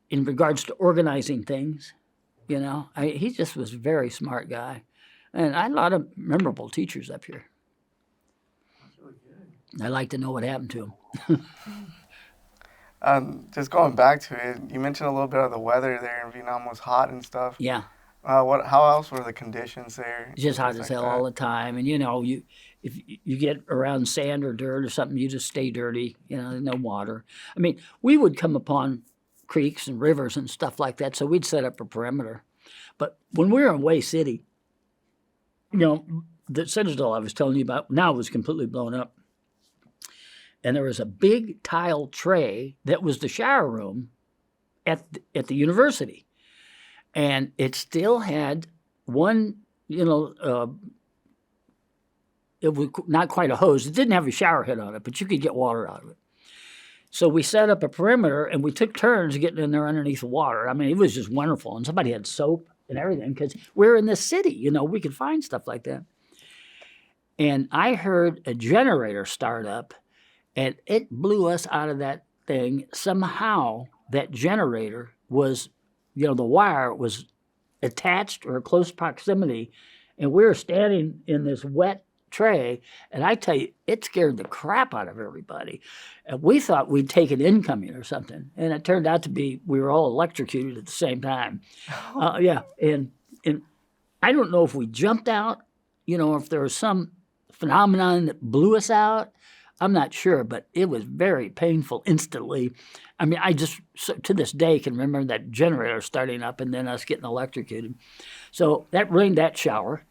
in regards to organizing things. He just was a very smart guy. And I had a lot of memorable teachers up here. That's really good. I like to know what happened to them. Just going back to it, you mentioned a little bit of the weather there in Vietnam was hot and stuff. Yeah. How else were the conditions there? It's just hot as hell all the time. And, if you get around sand or dirt or something, you just stay dirty. There's no water. We would come upon creeks and rivers and stuff like that, so we'd set up a perimeter. But when we were in Way City, the Citadel I was telling you about now was completely blown up. And there was a big tile tray that was the shower room at the university. And it still had one, it was not quite a hose. It didn't have a shower head on it, but you could get water out of it. So we set up a perimeter, and we took turns getting in there underneath the water. It was just wonderful. And somebody had soap and everything because we're in the city. We could find stuff like that. And I heard a generator start up, and it blew us out of that thing. Somehow that generator was, the wire was attached or close proximity, and we were standing in this wet tray, and I tell you, it scared the crap out of everybody. And we thought we'd taken incoming or something, and it turned out to be we were all electrocuted at the same time. Yeah, and I don't know if we jumped out, if there was some phenomenon that blew us out. I'm not sure, but it was very painful instantly. I just, to this day, can remember that generator starting up and then us getting electrocuted. So that ruined that shower.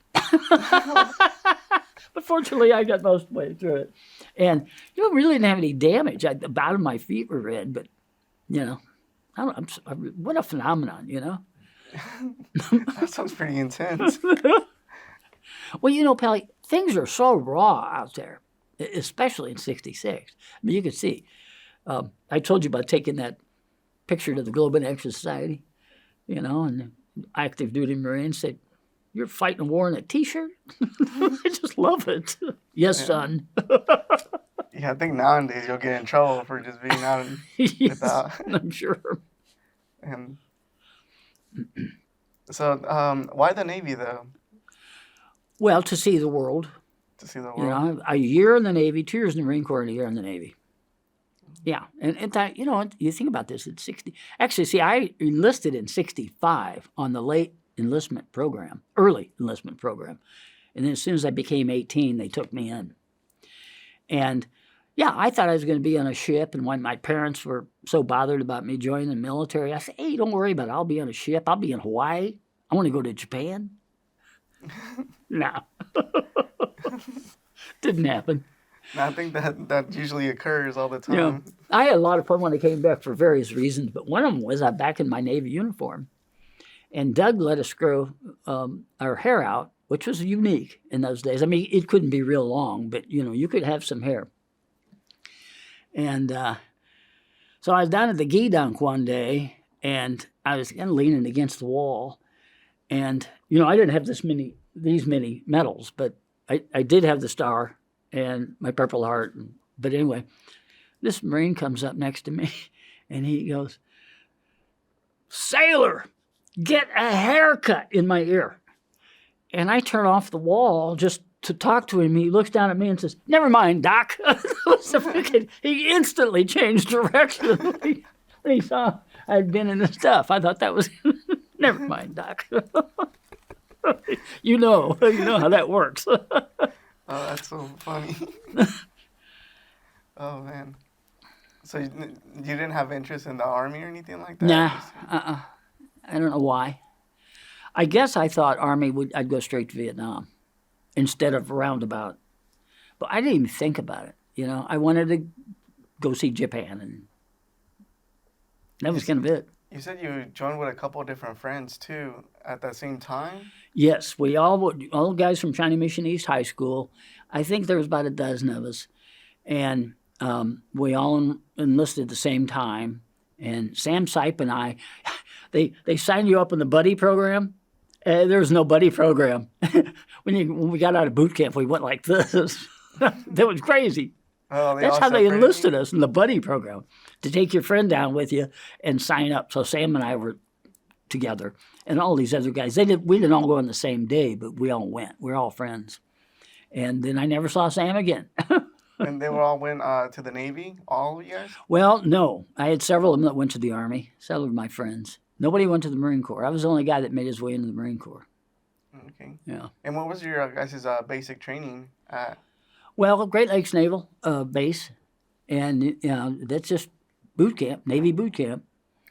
But fortunately, I got most of the way through it. And, really didn't have any damage. The bottom of my feet were red, but, what a phenomenon, That sounds pretty intense. Well, Pally, things are so raw out there, especially in '66. You could see. I told you about taking that picture to the Globe and Action Society, and the active duty Marine said, "You're fighting a war in a T-shirt?" I just love it. Yes, son. Yeah, I think nowadays you'll get in trouble for just being out Yes, without. I'm sure. And so, why the Navy though? Well, to see the world. To see the world. A year in the Navy, 2 years in the Marine Corps, and a year in the Navy. Yeah, and that, you think about this, it's 60. Actually, see, I enlisted in 65 on the late enlistment program, early enlistment program. And then as soon as I became 18, they took me in. And yeah, I thought I was going to be on a ship. And when my parents were so bothered about me joining the military, I said, "Hey, don't worry about it. I'll be on a ship. I'll be in Hawaii. I want to go to Japan." No. Didn't happen. I think that usually occurs all the time. Yeah. I had a lot of fun when I came back for various reasons, but one of them was I'm back in my Navy uniform. And Doug let us grow our hair out, which was unique in those days. I mean, it couldn't be real long, but, you could have some hair. And so I was down at the Gee-Dunk one day, and I was kind of leaning against the wall. And, I didn't have these many medals, but I did have the star and my Purple Heart. But anyway, this Marine comes up next to me, and he goes, "Sailor, get a haircut," in my ear. And I turn off the wall just to talk to him. He looks down at me and says, "Never mind, Doc." He instantly changed direction when he saw I'd been in the stuff. I thought that was, "Never mind, Doc." You know how that works. Oh, that's so funny. Oh, man. So you didn't have interest in the Army or anything like that? Nah, I don't know why. I guess I thought Army I'd go straight to Vietnam instead of roundabout. But I didn't even think about it. I wanted to go see Japan, and that was kind of it. You said you joined with a couple of different friends, too, at that same time? Yes, we all guys from China Mission East High School. I think there was about a dozen of us. And we all enlisted at the same time. And Sam Sipe and I, they signed you up in the buddy program. There was no buddy program. When we got out of boot camp, we went like this. That was crazy. Oh, that's how they enlisted us in the buddy program, to take your friend down with you and sign up. So Sam and I were together, and all these other guys. We didn't all go on the same day, but we all went. We're all friends. And then I never saw Sam again. And they all went to the Navy, all of you guys? Well, no. I had several of them that went to the Army, several of my friends. Nobody went to the Marine Corps. I was the only guy that made his way into the Marine Corps. Okay. Yeah. And what was your guys' basic training at? Well, Great Lakes Naval Base, and that's just boot camp, Navy boot camp.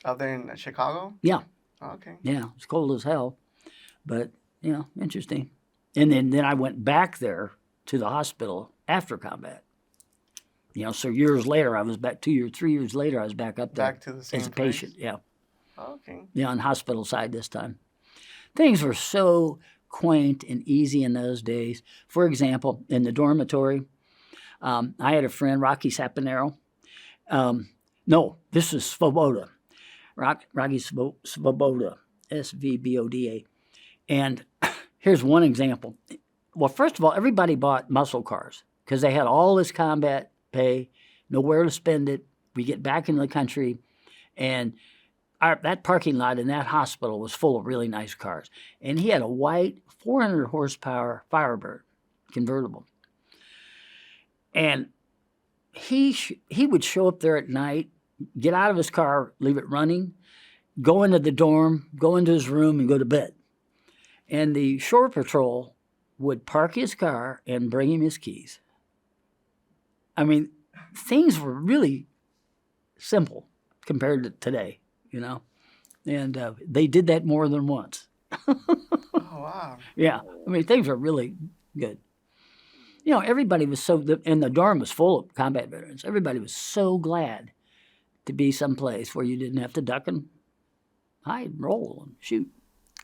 Out there in Chicago? Yeah. Oh, okay. Yeah, it's cold as hell, but interesting. And then I went back there to the hospital after combat. So years later, I was back 3 years later, I was back up there. Back to the same as a place? patient. Yeah. Oh, okay. Yeah, on hospital side this time. Things were so quaint and easy in those days. For example, in the dormitory, I had a friend, Rocky Saponaro. No, this is Svoboda. Rocky Svoboda, Svoboda. And here's one example. Well, first of all, everybody bought muscle cars because they had all this combat pay, nowhere to spend it. We get back into the country, and that parking lot in that hospital was full of really nice cars. And he had a white 400 horsepower Firebird convertible. And he would show up there at night, get out of his car, leave it running, go into the dorm, go into his room, and go to bed. And the shore patrol would park his car and bring him his keys. I mean, things were really simple compared to today, and they did that more than once. Oh, wow. Yeah, I mean, things were really good. Everybody was and the dorm was full of combat veterans. Everybody was so glad to be someplace where you didn't have to duck and hide and roll and shoot.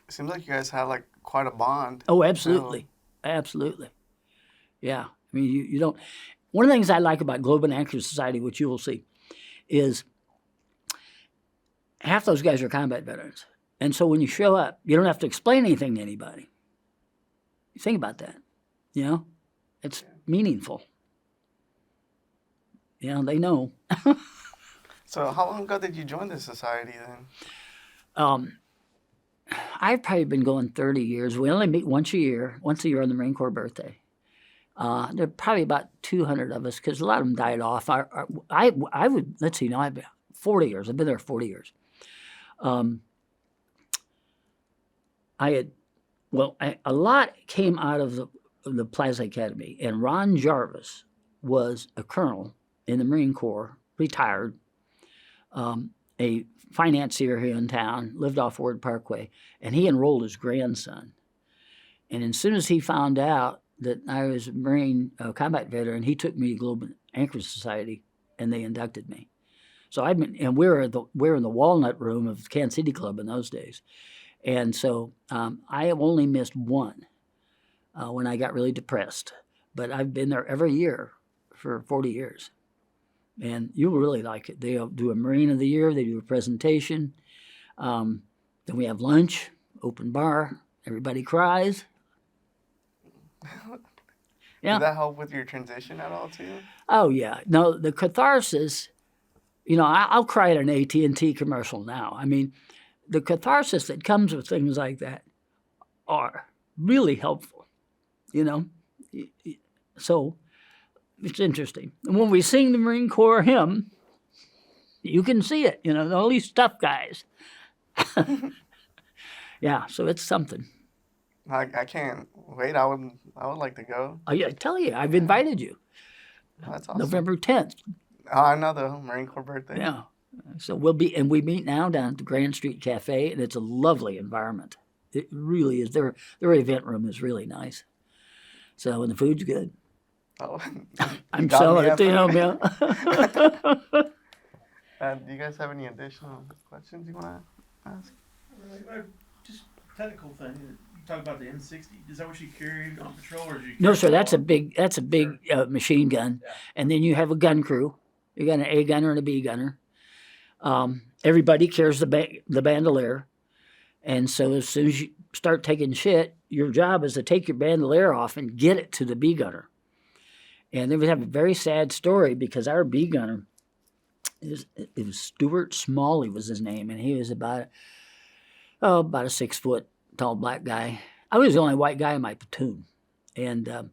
It seems like you guys had quite a bond. Oh, absolutely. Absolutely. Yeah. I mean, you don't. One of the things I like about Globe and Action Society, which you will see, is half those guys are combat veterans. And so when you show up, you don't have to explain anything to anybody. You think about that, It's meaningful. They know. So how long ago did you join the society then? I've probably been going 30 years. We only meet once a year on the Marine Corps birthday. There are probably about 200 of us because a lot of them died off. I would, let's see, now I've been 40 years. I've been there 40 years. A lot came out of the Plaza Academy, and Ron Jarvis was a colonel in the Marine Corps, retired, a financier here in town, lived off Ward Parkway, and he enrolled his grandson. And as soon as he found out that I was a Marine combat veteran, he took me to Global Anchorage Society, and they inducted me. So we're in the Walnut Room of the Kansas City Club in those days. And so I have only missed one when I got really depressed. But I've been there every year for 40 years. And you'll really like it. They'll do a Marine of the Year. They do a presentation. Then we have lunch, open bar. Everybody cries. Yeah. Did that help with your transition at all, too? Oh, yeah. No, the catharsis, I'll cry at an AT&T commercial now. I mean, the catharsis that comes with things like that are really helpful, So it's interesting. And when we sing the Marine Corps hymn, you can see it, all these tough guys. Yeah, so it's something. I can't wait. I would like to go. I tell you, I've invited you. Oh, that's awesome. November 10th. Oh, I know the Marine Corps birthday. Yeah. So we meet now down at the Grand Street Cafe, and it's a lovely environment. It really is. Their event room is really nice. So, and the food's good. Oh, I'm selling it to him, yeah. Do you guys have any additional questions you want to ask? Just a technical thing. You talk about the M60. Is that what you carried on patrol, or did you? No, sir. That's a big machine gun, and then you have a gun crew. You got an A gunner and a B gunner. Everybody carries the bandolier, and so as soon as you start taking shit, your job is to take your bandolier off and get it to the B gunner. And then we have a very sad story because our B gunner, it was Stuart Smalley was his name, and he was about a 6 foot tall black guy. I was the only white guy in my platoon, and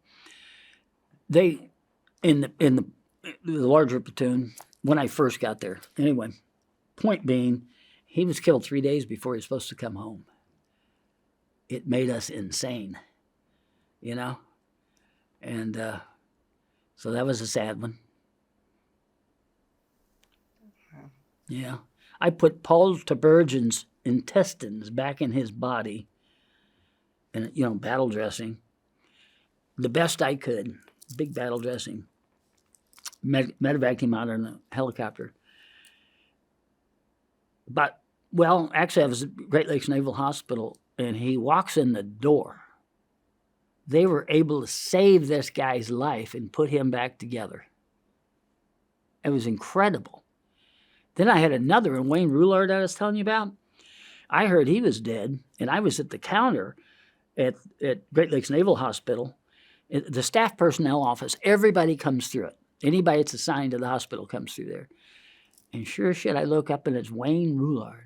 they in the larger platoon when I first got there. Anyway, point being, he was killed 3 days before he was supposed to come home. It made us insane, and so that was a sad one. Yeah. I put Paul Tabergen's intestines back in his body and, battle dressing the best I could. Big battle dressing. Medevaced him out in a helicopter. But, actually, I was at Great Lakes Naval Hospital, and he walks in the door. They were able to save this guy's life and put him back together. It was incredible. Then I had another one, Wayne Roulard, I was telling you about. I heard he was dead, and I was at the counter at Great Lakes Naval Hospital. The staff personnel office, everybody comes through it. Anybody that's assigned to the hospital comes through there. And sure as shit, I look up, and it's Wayne Roulard.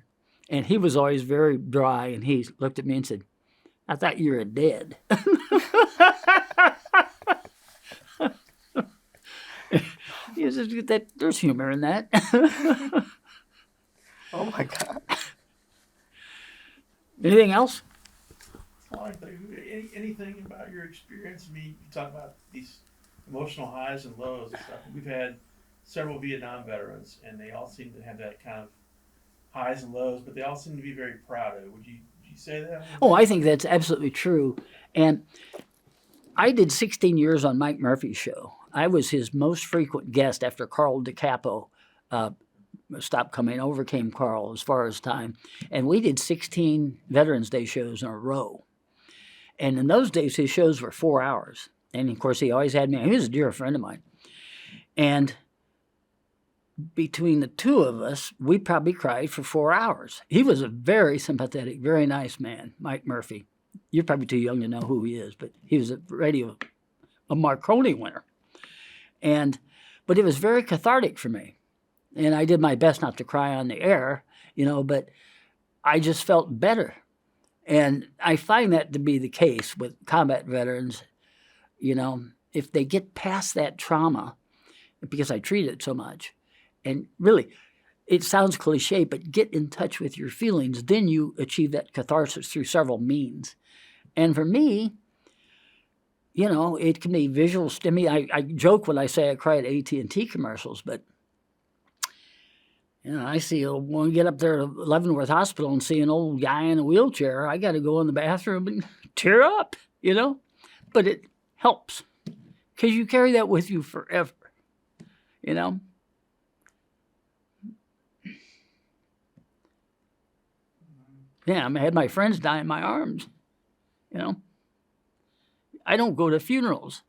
And he was always very dry, and he looked at me and said, "I thought you were dead." He says, "There's humor in that." Oh my God. Anything else? Anything about your experience? I mean, you talk about these emotional highs and lows and stuff. We've had several Vietnam veterans, and they all seem to have that kind of highs and lows, but they all seem to be very proud of it. Would you say that? Oh, I think that's absolutely true. And I did 16 years on Mike Murphy's show. I was his most frequent guest after Carl DiCapo stopped coming. Over came Carl as far as time. And we did 16 Veterans Day shows in a row. And in those days, his shows were 4 hours. And, of course, he always had me. He was a dear friend of mine. And between the two of us, we probably cried for 4 hours. He was a very sympathetic, very nice man, Mike Murphy. You're probably too young to know who he is, but he was a Marconi winner. But it was very cathartic for me. And I did my best not to cry on the air, but I just felt better. And I find that to be the case with combat veterans. If they get past that trauma, because I treat it so much, and really, it sounds cliche, but get in touch with your feelings, then you achieve that catharsis through several means. And for me, it can be visual stimuli. I joke when I say I cry at AT&T commercials, but I see a woman get up there at Leavenworth Hospital and see an old guy in a wheelchair. I got to go in the bathroom and tear up, But it helps because you carry that with you forever, Yeah, I had my friends die in my arms, I don't go to funerals,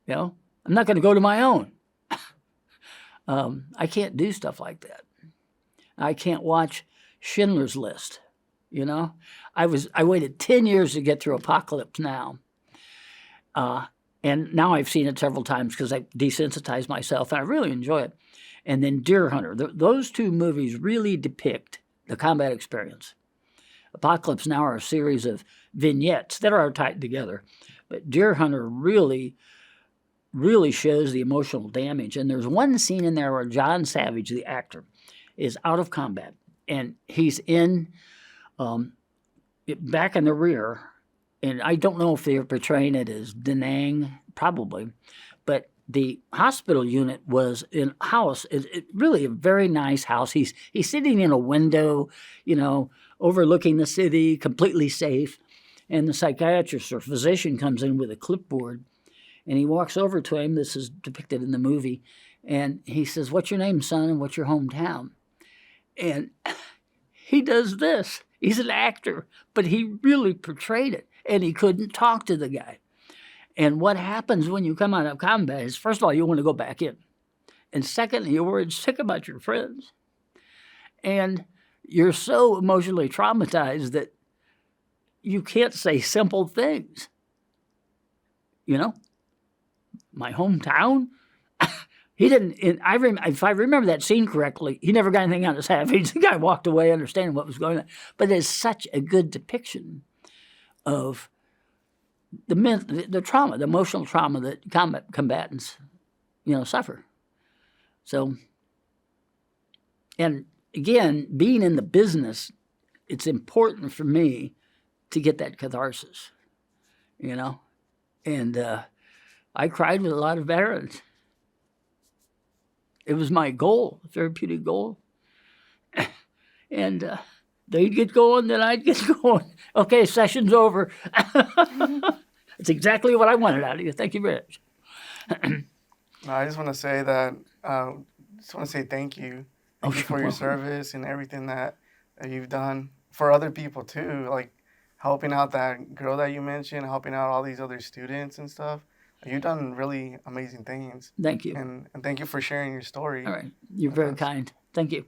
I'm not going to go to my own. I can't do stuff like that. I can't watch Schindler's List, I waited 10 years to get through Apocalypse Now. And now I've seen it several times because I desensitized myself, and I really enjoy it. And then Deer Hunter. Those two movies really depict the combat experience. Apocalypse Now are a series of vignettes that are tied together. But Deer Hunter really shows the emotional damage. And there's one scene in there where John Savage, the actor, is out of combat. And he's in back in the rear. And I don't know if they're portraying it as Da Nang, probably. But the hospital unit was in a house, really a very nice house. He's sitting in a window, overlooking the city, completely safe. And the psychiatrist or physician comes in with a clipboard. And he walks over to him. This is depicted in the movie. And he says, "What's your name, son, and what's your hometown?" And he does this. He's an actor, but he really portrayed it. And he couldn't talk to the guy. And what happens when you come out of combat is, first of all, you want to go back in. And secondly, you're worried sick about your friends. And you're so emotionally traumatized that you can't say simple things. My hometown? He didn't, if I remember that scene correctly, he never got anything out of Savage. The guy walked away understanding what was going on. But it's such a good depiction of the trauma, the emotional trauma that combat combatants, suffer. So, and again, being in the business, it's important for me to get that catharsis, And I cried with a lot of veterans. It was my goal, therapeutic goal. And they'd get going, then I'd get going. Okay, session's over. It's exactly what I wanted out of you. Thank you very much. I just want to say that, thank you. Thank you for your service and everything that you've done for other people too. Like helping out that girl that you mentioned, helping out all these other students and stuff. You've done really amazing things. Thank you. And thank you for sharing your story. All right. You're very kind. Thank you.